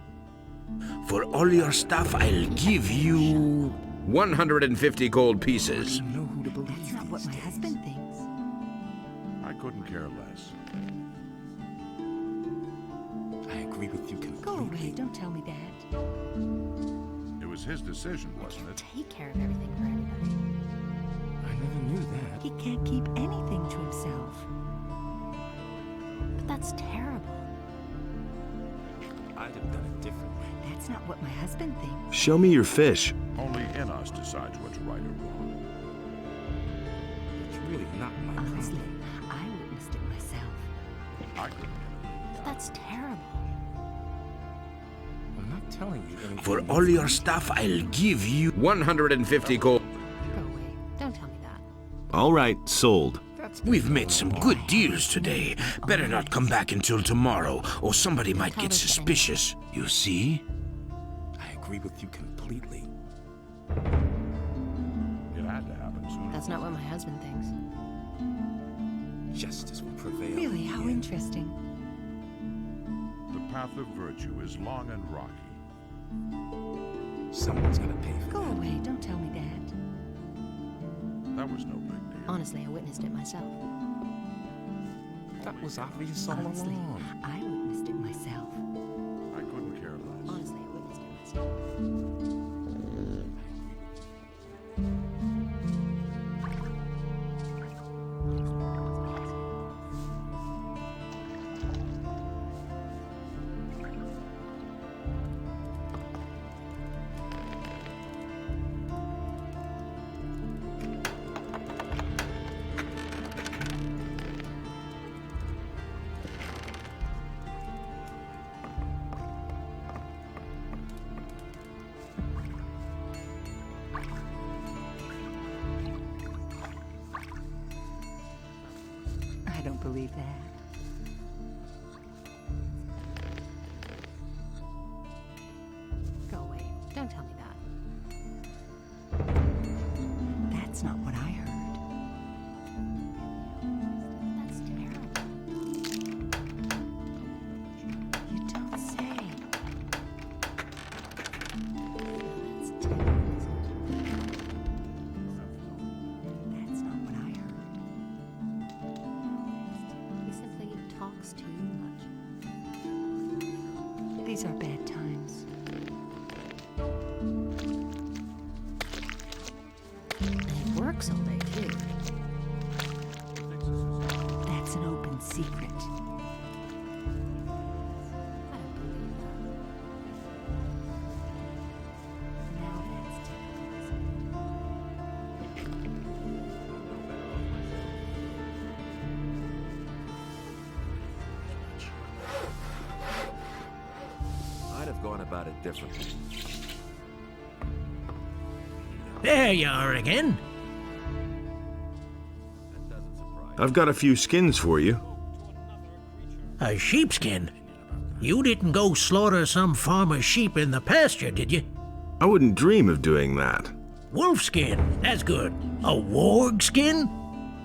For all your stuff, I'll give you 150 gold pieces. Know who to believe. That's not what my husband thinks. I couldn't care less. I agree with you Go completely. away, don't tell me that. It was his decision, wasn't it? Take care of everything for everybody. I never knew that. He can't keep anything to himself. But that's terrible. I'd have done it differently. That's not what my husband thinks. Show me your fish. Only in us decides what's right or wrong. It's really not my Honestly, problem. I witnessed it myself. I couldn't. But that's terrible. I'm not telling you anything. For all your stuff, I'll give you 150 gold. Go away. Don't tell me that. All right, sold. We've made some good deals today. Better not come back until tomorrow, or somebody might get suspicious. You see? I agree with you completely. It had to happen sooner. That's not what my husband thinks. Justice will prevail. Really, how interesting. The path of virtue is long and rocky. Someone's gotta pay for Go that. away, don't tell me that. That was no big deal. Honestly, I witnessed it myself. That was obvious all Honestly, along. I witnessed it myself. I couldn't care less. Honestly, I witnessed it myself. I don't believe that. Go away. Don't tell me that. That's not what I heard. That's terrible. You don't say. That's terrible. That's not what I heard. He simply talks too much. These are bad times. And he works all day, too. That's an open secret. I don't believe that. Now that's typical. I'd have gone about it differently. There you are again. That doesn't surprise I've got a few skins for you. A sheepskin? You didn't go slaughter some farmer's sheep in the pasture, did you? I wouldn't dream of doing that. Wolfskin, that's good. A warg skin?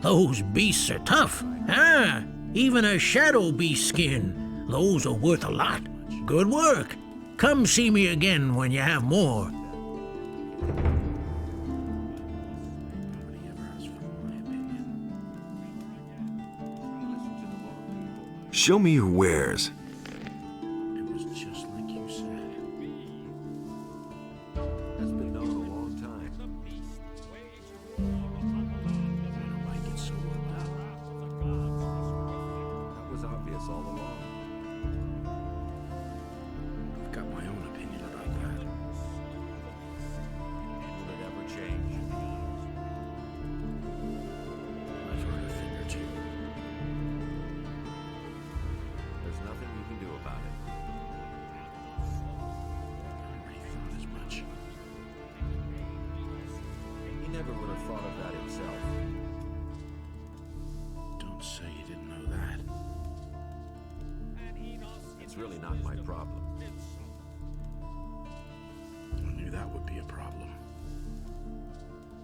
Those beasts are tough. Ah, even a shadow beast skin. Those are worth a lot. Good work. Come see me again when you have more. Show me your wares. It was just like you said. That's been known a long time. Why get so worked up? That was obvious all along. I've got my own opinion about that. Will it ever change? I've heard a thing or two. thought of that himself. Don't say you didn't know that. It's really not my problem. I knew that would be a problem.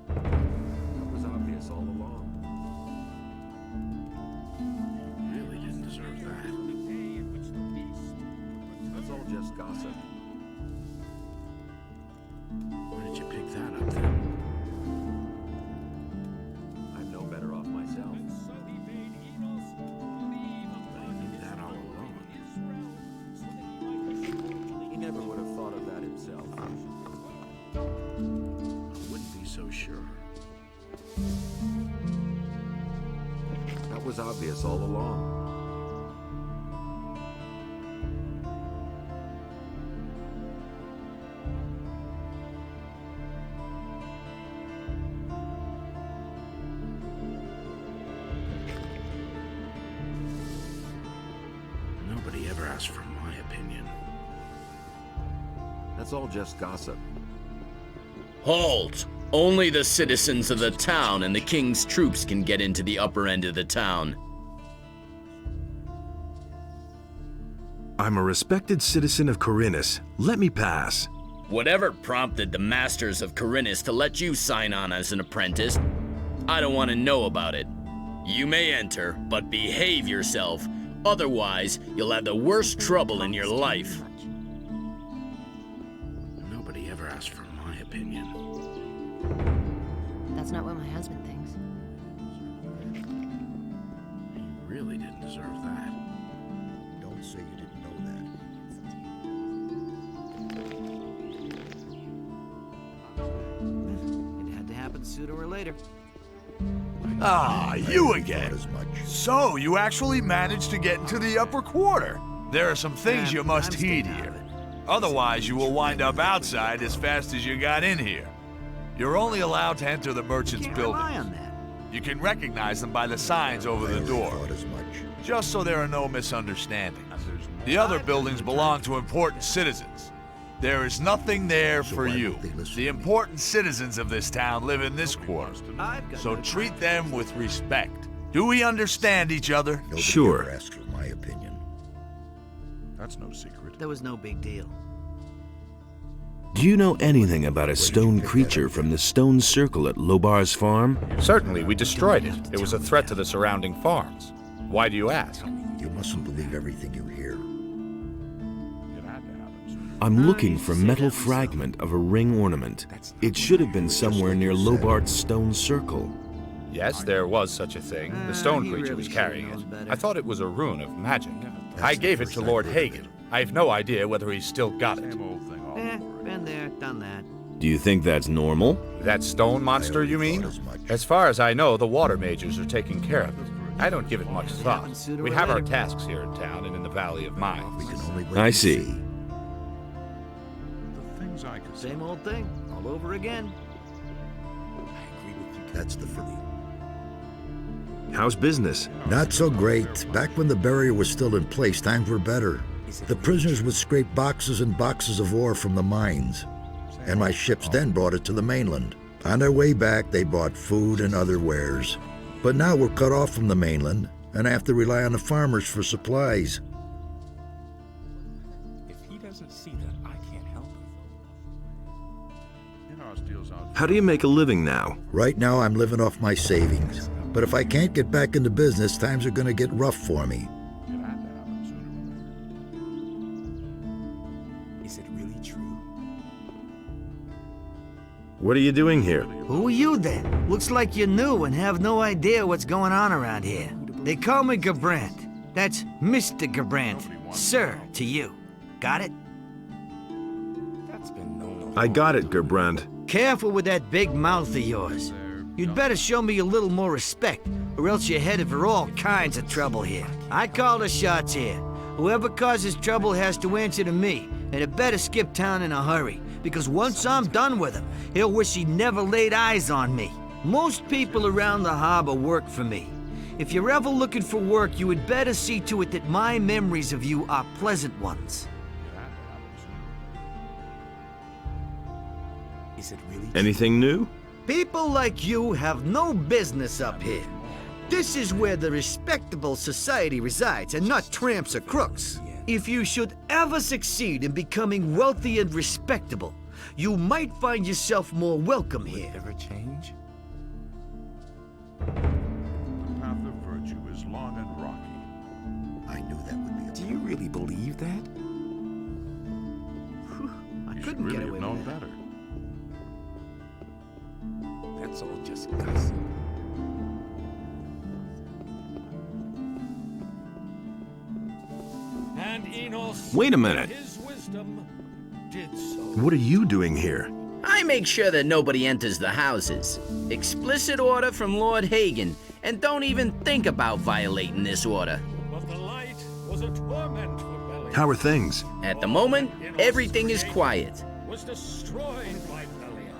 That was obvious all along. You really didn't deserve that. That's all just gossip. Where did you pick that up then? I'm no better off myself. But he knew that all along. He never would have thought of that himself. I wouldn't be so sure. That was obvious all along. Nobody ever asked for my opinion. That's all just gossip. Halt! Only the citizens of the town and the king's troops can get into the upper end of the town. I'm a respected citizen of Corinus. Let me pass. Whatever prompted the masters of Corinus to let you sign on as an apprentice, I don't want to know about it. You may enter, but behave yourself. Otherwise, you'll have the worst trouble in your life. Nobody ever asked for my opinion. That's not what my husband thinks. You really didn't deserve that. Don't say you didn't know that. It had to happen sooner or later. Ah, you again. So, you actually managed to get into the upper quarter. There are some things you must heed here. Otherwise, you will wind up outside as fast as you got in here. You're only allowed to enter the merchant's building. You can recognize them by the signs over the door. Just so there are no misunderstandings. The other buildings belong to important citizens. There is nothing there for you. The important citizens of this town live in this quarter. So treat them with respect. Do we understand each other? Sure. Nobody ever asked for my opinion. That's no secret. That was no big deal. Do you know anything about a stone creature from the stone circle at Lobar's farm? Certainly, we destroyed it. It was a threat to the surrounding farms. Why do you ask? You mustn't believe everything you hear. I'm looking for a metal fragment of a ring ornament. It should have been somewhere near Lobart's stone circle. Yes, there was such a thing. The stone creature was carrying it. I thought it was a rune of magic. I gave it to Lord Hagen. I have no idea whether he's still got it. Been there, done that. Do you think that's normal? That stone monster, you mean? As far as I know, the water mages are taking care of it. I don't give it much thought. We have our tasks here in town and in the Valley of Mines. I see. Same old thing, all over again. That's the fruit. How's business? Not so great. Back when the barrier was still in place, times were better. The prisoners would scrape boxes and boxes of ore from the mines, and my ships then brought it to the mainland. On their way back, they bought food and other wares. But now we're cut off from the mainland, and I have to rely on the farmers for supplies. If he doesn't see that, I can't help him. How do you make a living now? Right now, I'm living off my savings. But if I can't get back into business, times are going to get rough for me. Is it really true? What are you doing here? Who are you then? Looks like you're new and have no idea what's going on around here. They call me Gerbrandt. That's Mr. Gerbrandt. Sir to you. Got it? That's been known. I got it, Gerbrandt. Careful with that big mouth of yours. You'd better show me a little more respect, or else you're headed for all kinds of trouble here. I call the shots here. Whoever causes trouble has to answer to me, and it better skip town in a hurry, because once I'm done with him, he'll wish he never laid eyes on me. Most people around the harbor work for me. If you're ever looking for work, you had better see to it that my memories of you are pleasant ones. Is it really Anything new? People like you have no business up here. This is where the respectable society resides, and not tramps or crooks. If you should ever succeed in becoming wealthy and respectable, you might find yourself more welcome here. Ever change? The path of virtue is long and rocky. I knew that would be a Do you really believe that? I You should couldn't really get have away known with that. better. That's all just gossip. And Enos, Wait a minute. his wisdom, did so. What are you doing here? I make sure that nobody enters the houses. Explicit order from Lord Hagen, and don't even think about violating this order. But the light was a torment for Belial. How are things? At the moment, everything is quiet. Was destroyed by Belial.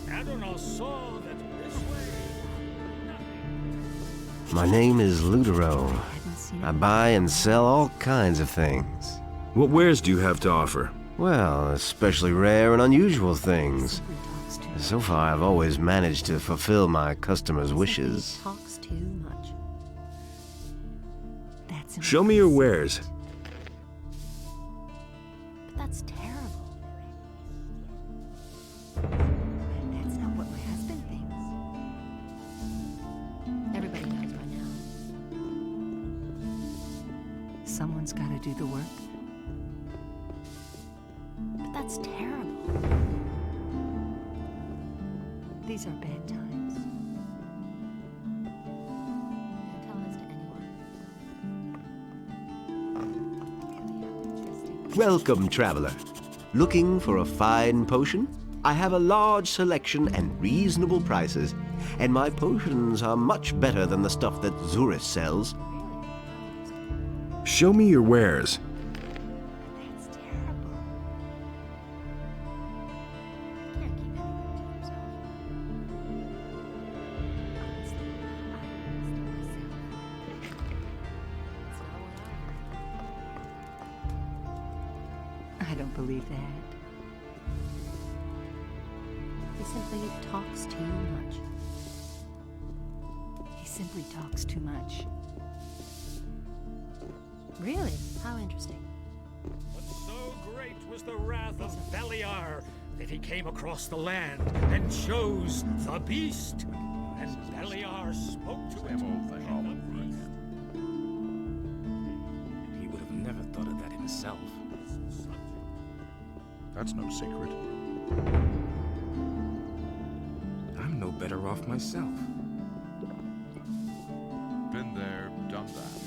Adonal saw that this way. My name is Ludero. I buy and sell all kinds of things. What wares do you have to offer? Well, especially rare and unusual things. So far, I've always managed to fulfill my customers' wishes. Talks too much. That's Show me your wares. But that's terrible. That's not what my husband thinks. Everybody knows by now. Someone's got to do the work. But that's terrible. These are bad times. Don't tell this to anyone. Welcome, traveler. Looking for a fine potion? I have a large selection and reasonable prices, and my potions are much better than the stuff that Zurus sells. Show me your wares. That's terrible. Can't keep anything to himself. I don't believe that. He simply talks too much. He simply talks too much. Really? How interesting. But so great was the wrath of Beliar that he came across the land and chose the beast. And Beliar spoke to him. He would have never thought of that himself. That's no secret. I'm no better off myself. Been there, done that.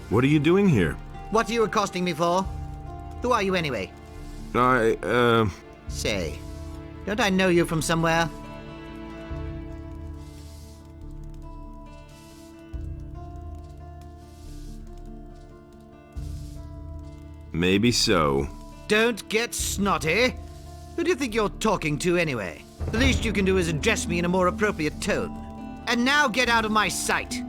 What are you doing here? What are you accosting me for? Who are you anyway? Say, don't I know you from somewhere? Maybe so. Don't get snotty. Who do you think you're talking to anyway? The least you can do is address me in a more appropriate tone. And now get out of my sight.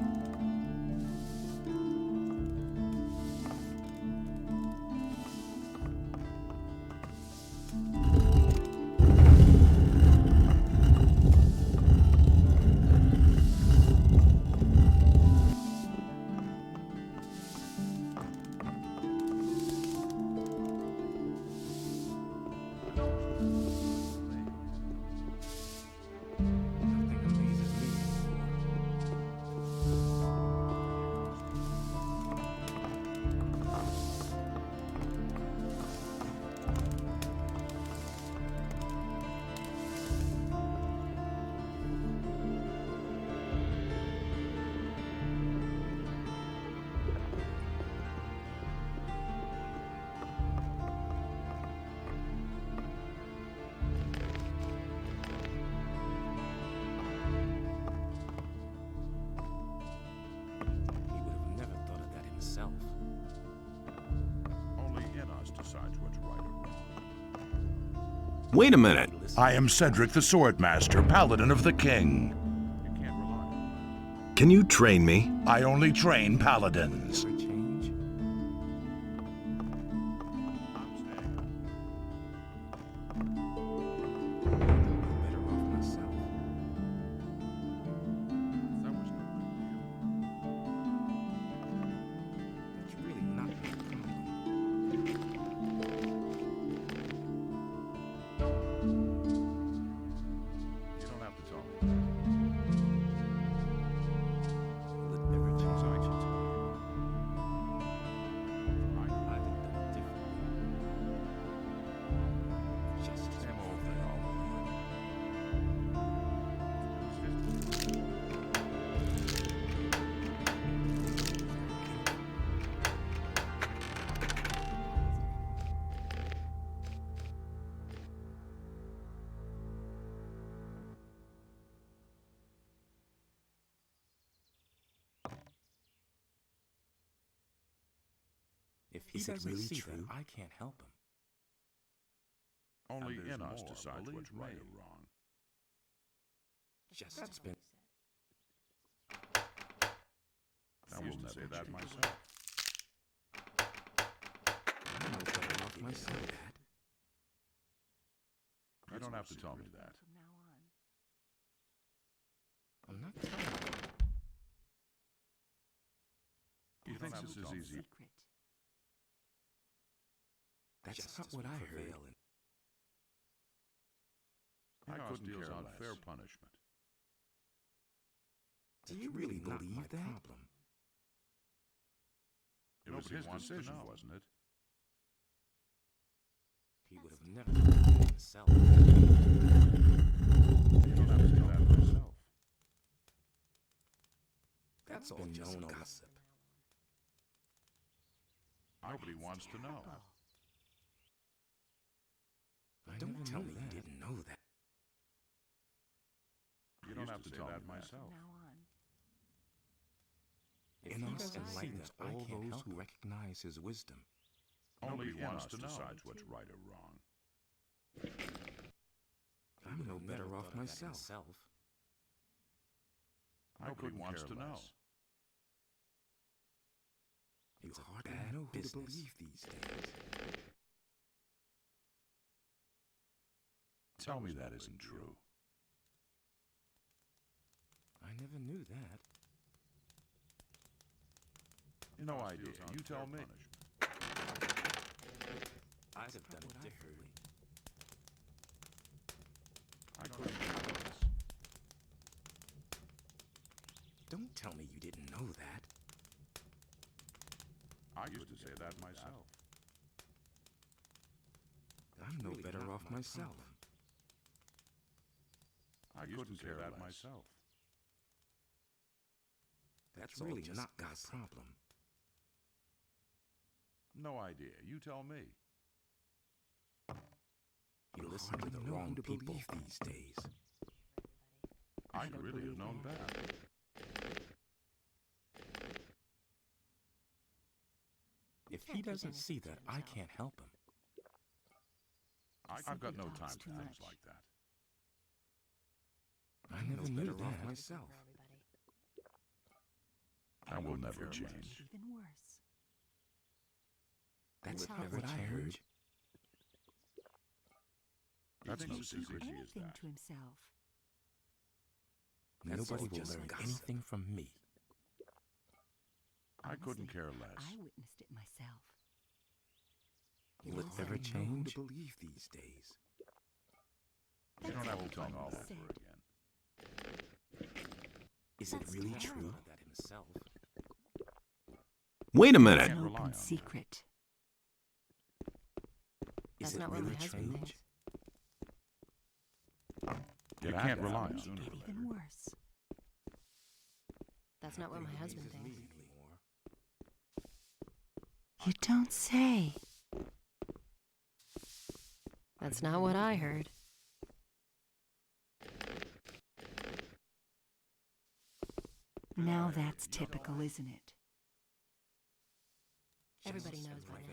decides what's right or wrong. Wait a minute. I am Cedric the Swordmaster, Paladin of the King. Can you train me? I only train paladins. If he doesn't see true, that, I can't help him. Only in us decides what's right or wrong. Just been. I will never say that myself. You don't have to tell me that. I'm not telling you. You think this is easy? That's not what I heard. I couldn't deal out fair punishment. Do you really believe that? It was his decision, wasn't it? He would have never done it himself. You don't have to do that myself. That's all just gossip. Nobody wants to know. Don't tell me you didn't know that. You don't have to tell that myself. In us enlightens all those who recognize his wisdom. Only in us decides what's right or wrong. I'm no better off myself. Nobody wants to know. It's hard to know who to believe these days. Tell me that isn't true. I never knew that. No idea. You tell me. I'd have done it differently. I couldn't do this. Don't tell me you didn't know that. I used to say that myself. I'm no better off myself. I couldn't care that myself. That's really not my problem. No idea. You tell me. You listen to the wrong people these days. I could really have known better. If he doesn't see that, I can't help him. I've got no time for things like that. I never knew that myself. That will never change. Even worse. That's not what I heard. That's no secret. Anything to himself. Nobody will learn anything from me. I couldn't care less. I witnessed it myself. Will it ever change? To believe these days. You don't have to tell me all over again. Is it really true? That himself. Wait a minute. An open secret. Is it really change? You can't rely on it. Get even worse. That's not what my husband thinks. You don't say. That's not what I heard. Now that's typical, isn't it? Everybody knows by now.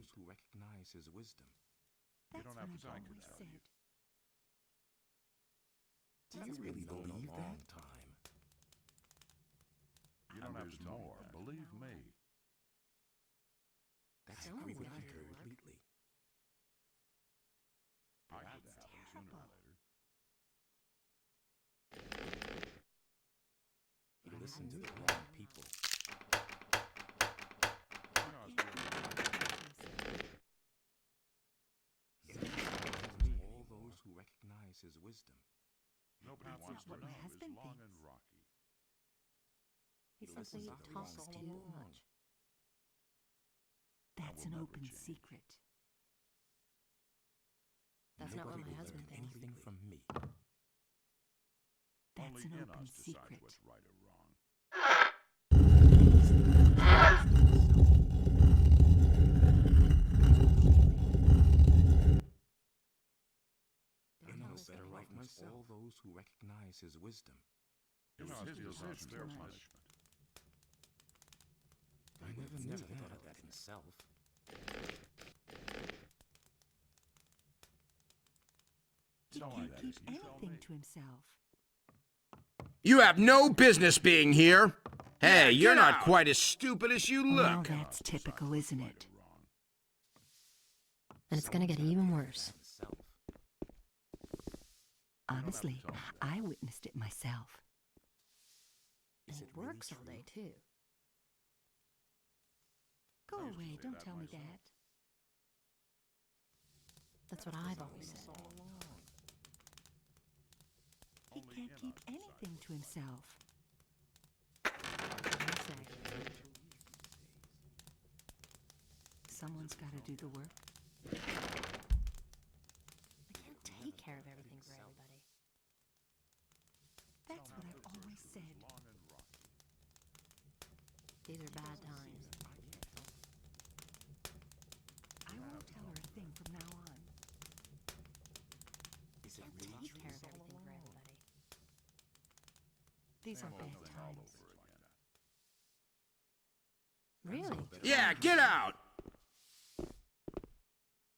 secret. who recognize his wisdom. That's what I've always said. Do you really believe that? Time. You don't have to tell more, believe me. That's Sounds what like I it heard worked. lately. I had to happen sooner or later. You listen to the wrong people. All those who recognize his wisdom. Nobody That's wants to not what know my his husband long thinks. and rocky. He listens simply to the talks wrong too people. much. That's will an never open change. secret. That's not what Nobody my will husband learn thinks. anything from me. That's Only an in open us decides secret. what's right or wrong. Don't I know tell us better that. of myself. All those who recognize his wisdom. You know, his decisions their punishment. I never thought of that himself. He So can't that keep is, you tell anything me. to himself. You have no business being here. Hey, you're get not out. quite as stupid as you Now look. that's typical, isn't it? And it's gonna get even worse. Honestly, I witnessed it myself. And it works all day, too. Go away, don't tell me that. That's what I've always said. He can't keep anything to himself. Don't say. Someone's got to do the work. They can't take care of everything for everybody. That's what I've always said. These are bad times. I won't tell her a thing from now on. They can't take care of everything for everybody. These are bad times. Really? Yeah, get out.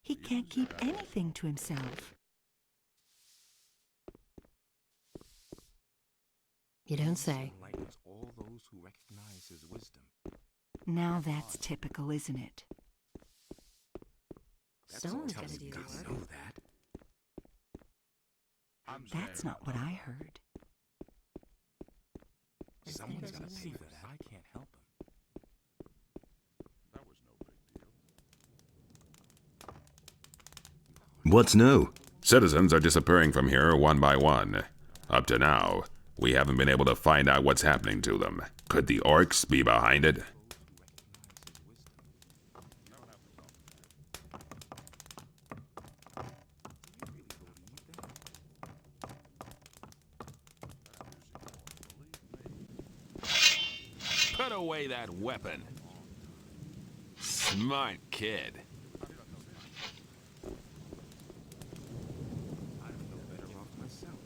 He can't keep anything to himself. You don't say. Enlightens all those who recognize his wisdom. Now that's typical, isn't it? Someone's gonna do the You work. know that. That's not what I heard. Someone's gonna pay for that. I can't help him. That was no big deal. What's new? Citizens are disappearing from here one by one. Up to now, we haven't been able to find out what's happening to them. Could the orcs be behind it? Put away that weapon. Smart kid. I'm no better off myself.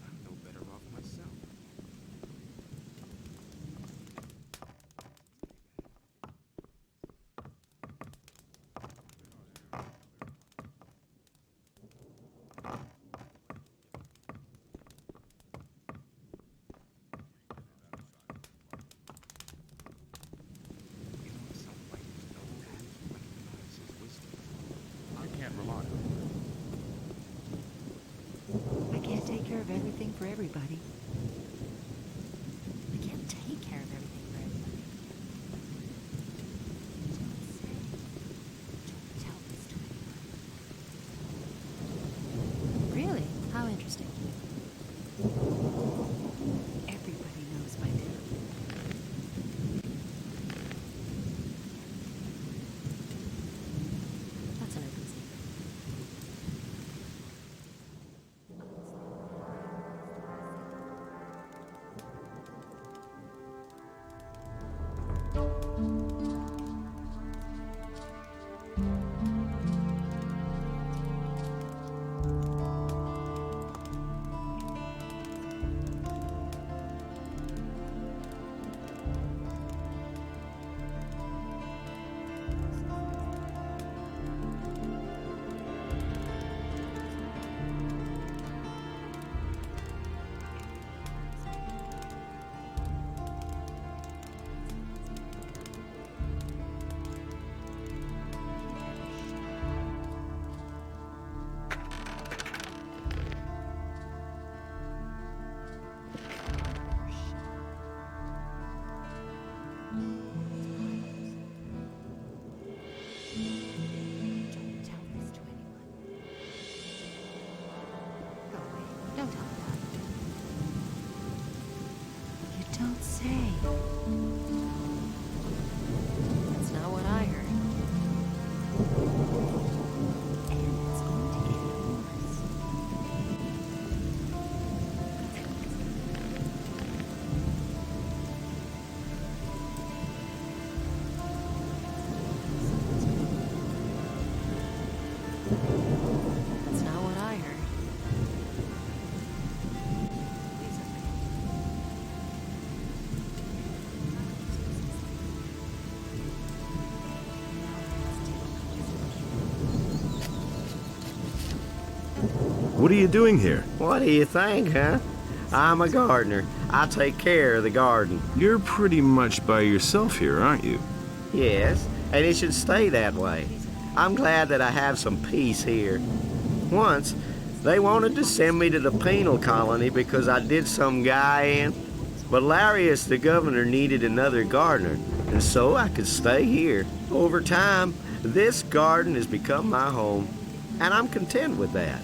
I'm no better off myself. I can't rely on I can't take care of everything for everybody. They can't take care of everything for everybody. Don't tell this to anyone. Really? How interesting. Everybody knows by now. That's an open secret. That's not what I heard. What are you doing here? What do you think, huh? I'm a gardener. I take care of the garden. You're pretty much by yourself here, aren't you? Yes, and it should stay that way. I'm glad that I have some peace here. Once, they wanted to send me to the penal colony because I did some guy in. But Larius, the governor, needed another gardener, and so I could stay here. Over time, this garden has become my home, and I'm content with that.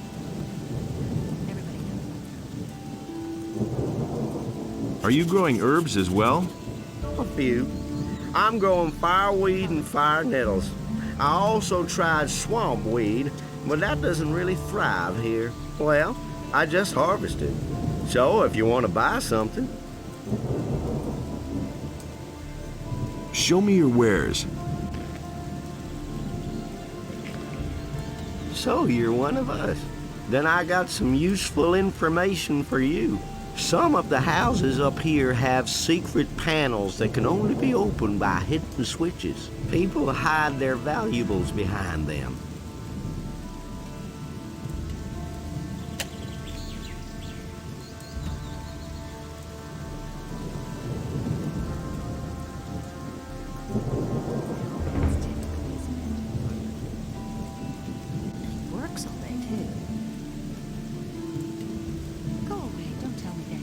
Are you growing herbs as well? A few. I'm growing fireweed and fire nettles. I also tried swamp weed, but that doesn't really thrive here. Well, I just harvested. So if you want to buy something. Show me your wares. So you're one of us. Then I got some useful information for you. Some of the houses up here have secret panels that can only be opened by hidden switches. People hide their valuables behind them. He works all day, too. Go away, don't tell me that.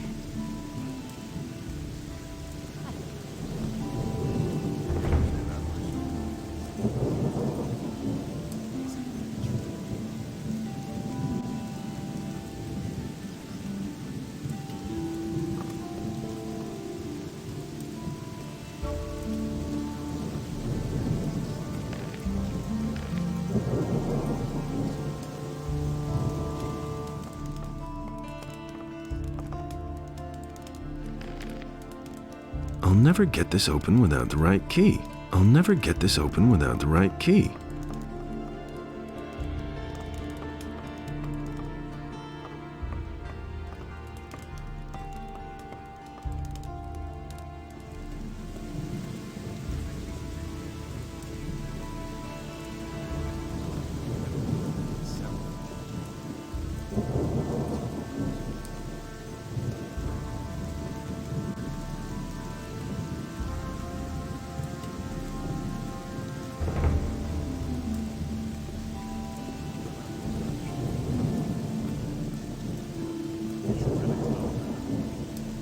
I'll never get this open without the right key. I'll never get this open without the right key.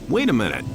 Wait a minute.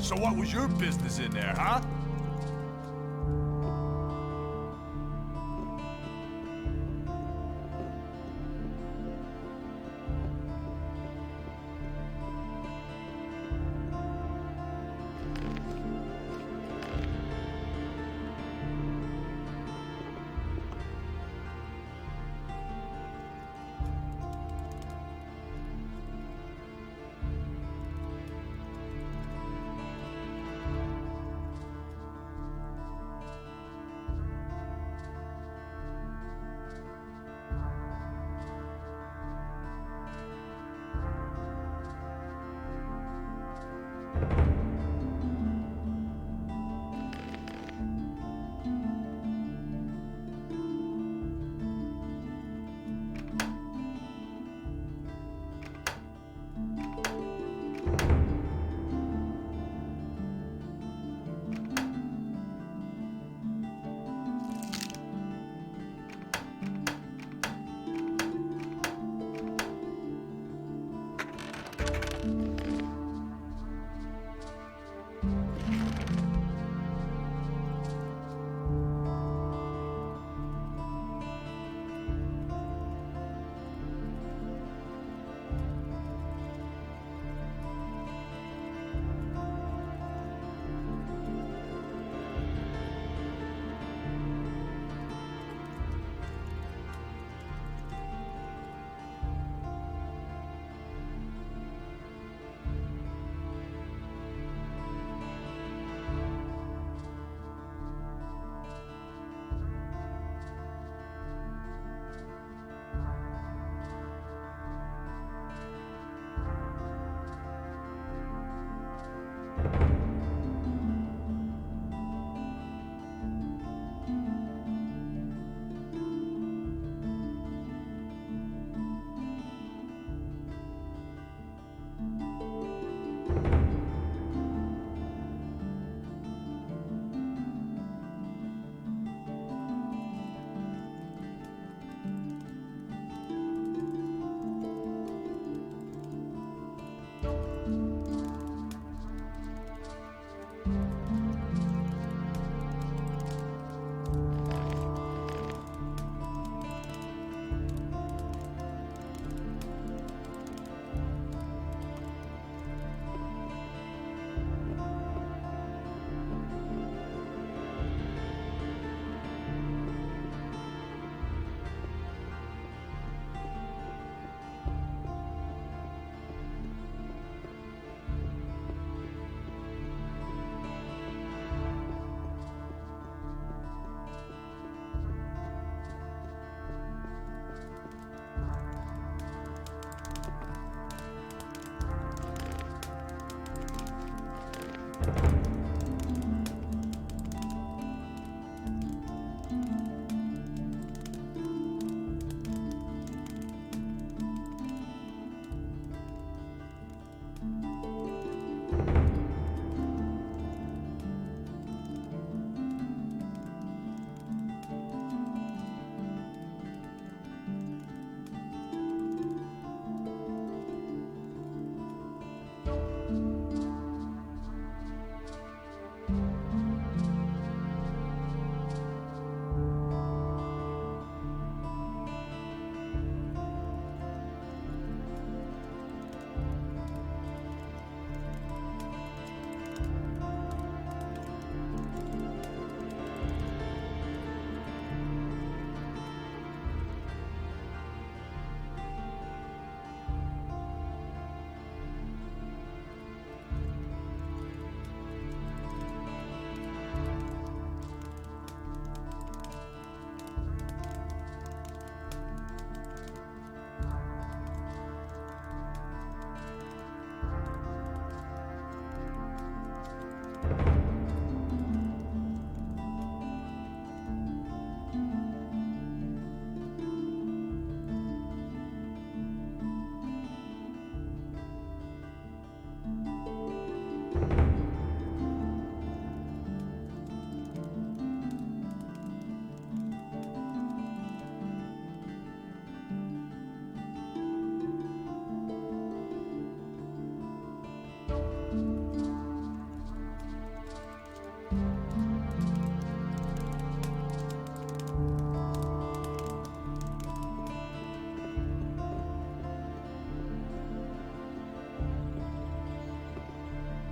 So what was your business in there, huh?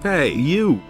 Hey, you!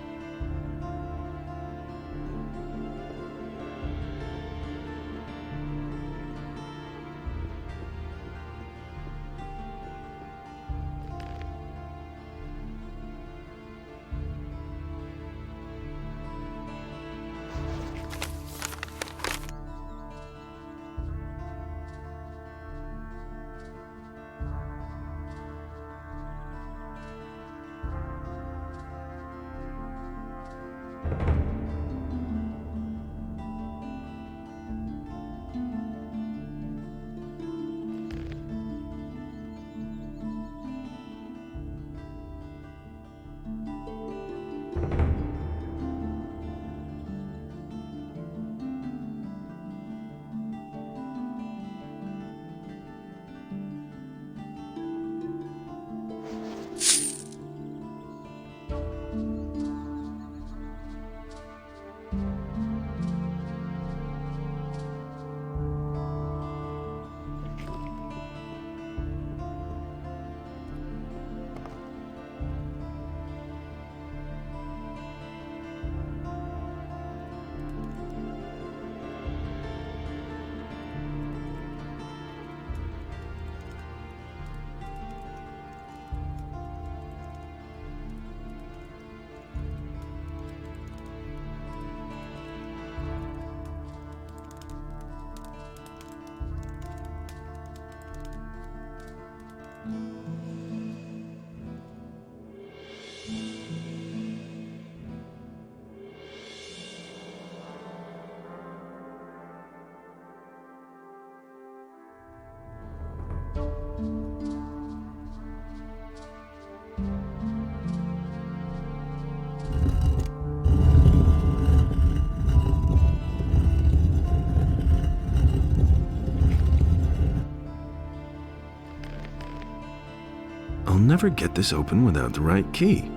I'll never get this open without the right key.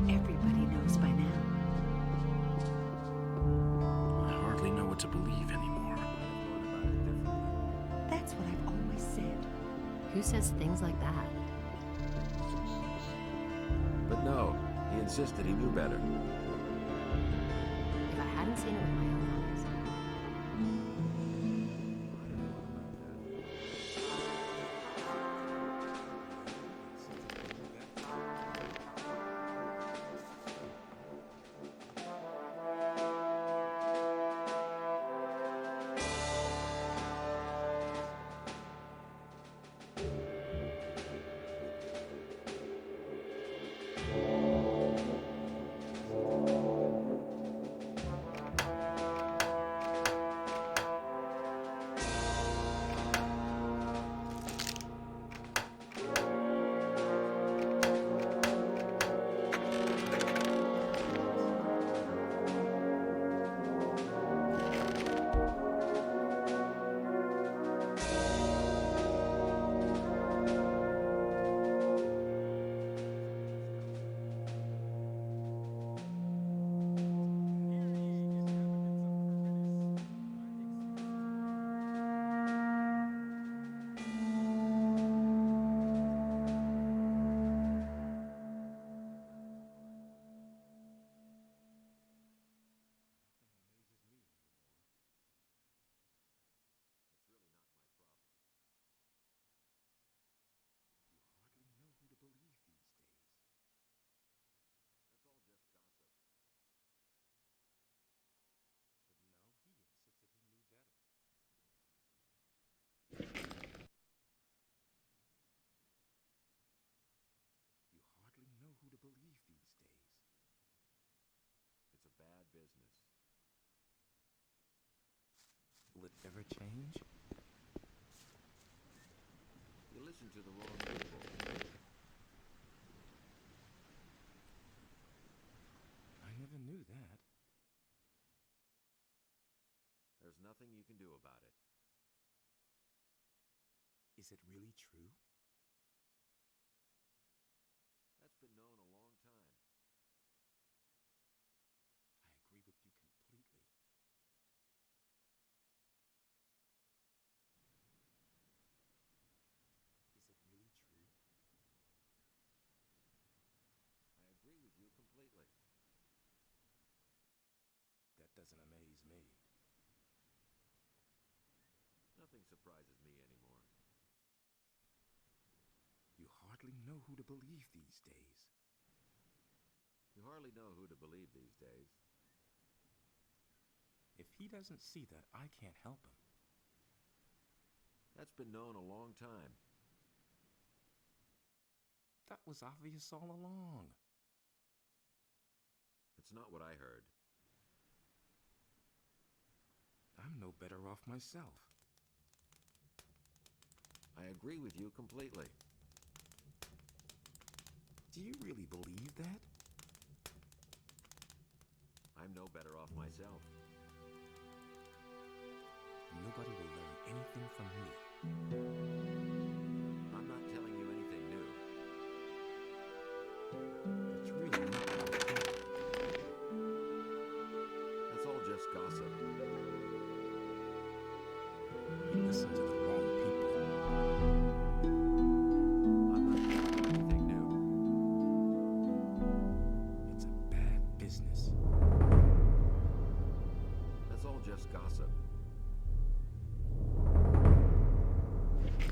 Everybody knows by now. I hardly know what to believe anymore. That's what I've always said. Who says things like that? But no, he insisted he knew better. If I hadn't seen it with my own eyes. business. Will it ever change? You listen to the wrong people. I never knew that. There's nothing you can do about it. Is it really true? That's been known a long time. I agree with you completely. Is it really true? I agree with you completely. That doesn't amaze me. Nothing surprises me anymore. You hardly know who to believe these days. You hardly know who to believe these days. If he doesn't see that, I can't help him. That's been known a long time. That was obvious all along. That's not what I heard. I'm no better off myself. I agree with you completely. Do you really believe that? I'm no better off myself. Nobody will learn anything from me. I'm not telling you anything new. It's really not my fault. That's all just gossip. You listen to the wrong people. I'm not telling you anything new. It's a bad business. That's all just gossip.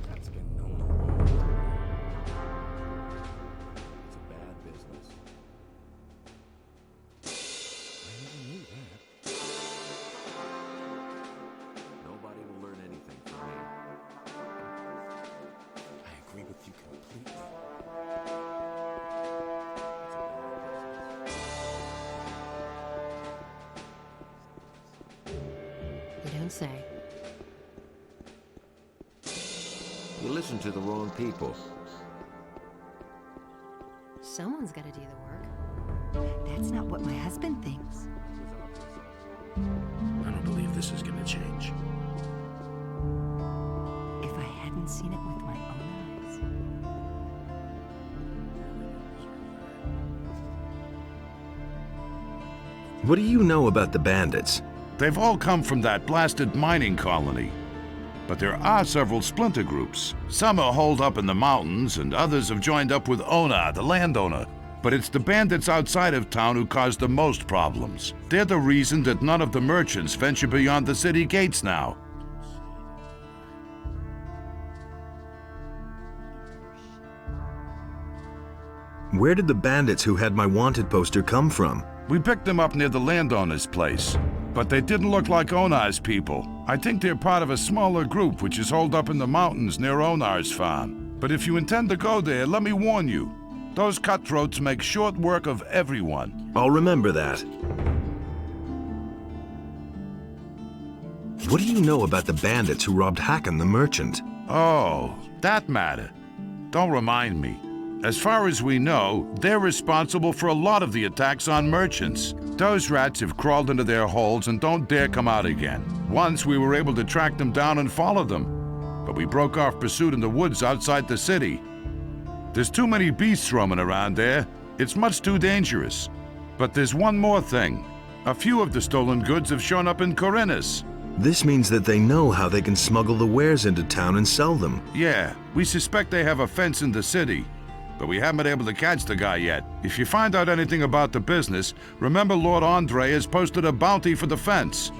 That's been known a long time. It's a bad business. I never knew that. Nobody will learn anything from me. I agree with you completely. You don't say. You listen to the wrong people. Someone's got to do the work. That's not what my husband thinks. I don't believe this is gonna change. If I hadn't seen it with my own eyes. What do you know about the bandits? They've all come from that blasted mining colony. But there are several splinter groups. Some are holed up in the mountains, and others have joined up with Ona, the landowner. But it's the bandits outside of town who cause the most problems. They're the reason that none of the merchants venture beyond the city gates now. Where did the bandits who had my wanted poster come from? We picked them up near the landowner's place. But they didn't look like Onar's people. I think they're part of a smaller group which is holed up in the mountains near Onar's farm. But if you intend to go there, let me warn you. Those cutthroats make short work of everyone. I'll remember that. What do you know about the bandits who robbed Hakon the merchant? Oh, that matter. Don't remind me. As far as we know, they're responsible for a lot of the attacks on merchants. Those rats have crawled into their holes and don't dare come out again. Once we were able to track them down and follow them, but we broke off pursuit in the woods outside the city. There's too many beasts roaming around there. It's much too dangerous. But there's one more thing. A few of the stolen goods have shown up in Corinus. This means that they know how they can smuggle the wares into town and sell them. Yeah, we suspect they have a fence in the city, but we haven't been able to catch the guy yet. If you find out anything about the business, remember Lord Andre has posted a bounty for the fence.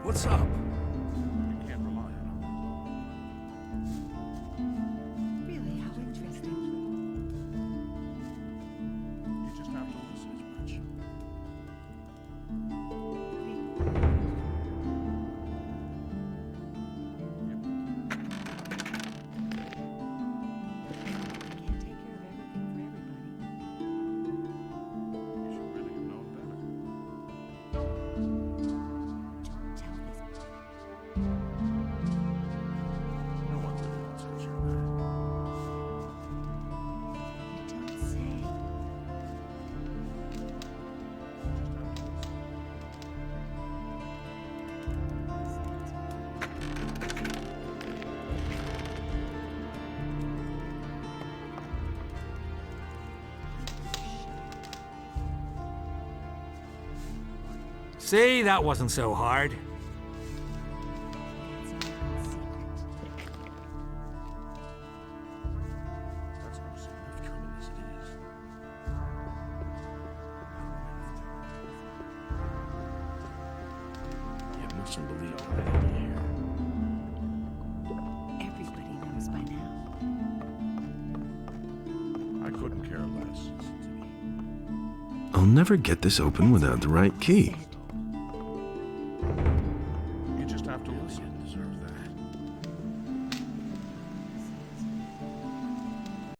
What's up? You can't rely on Really, how interesting. them. You just have to listen as much. See, that wasn't so hard. That's no sin enough trouble as it is. You mustn't believe that here. Everybody knows by now. I couldn't care less. I'll never get this open without the right key. You just have to listen. You deserve that.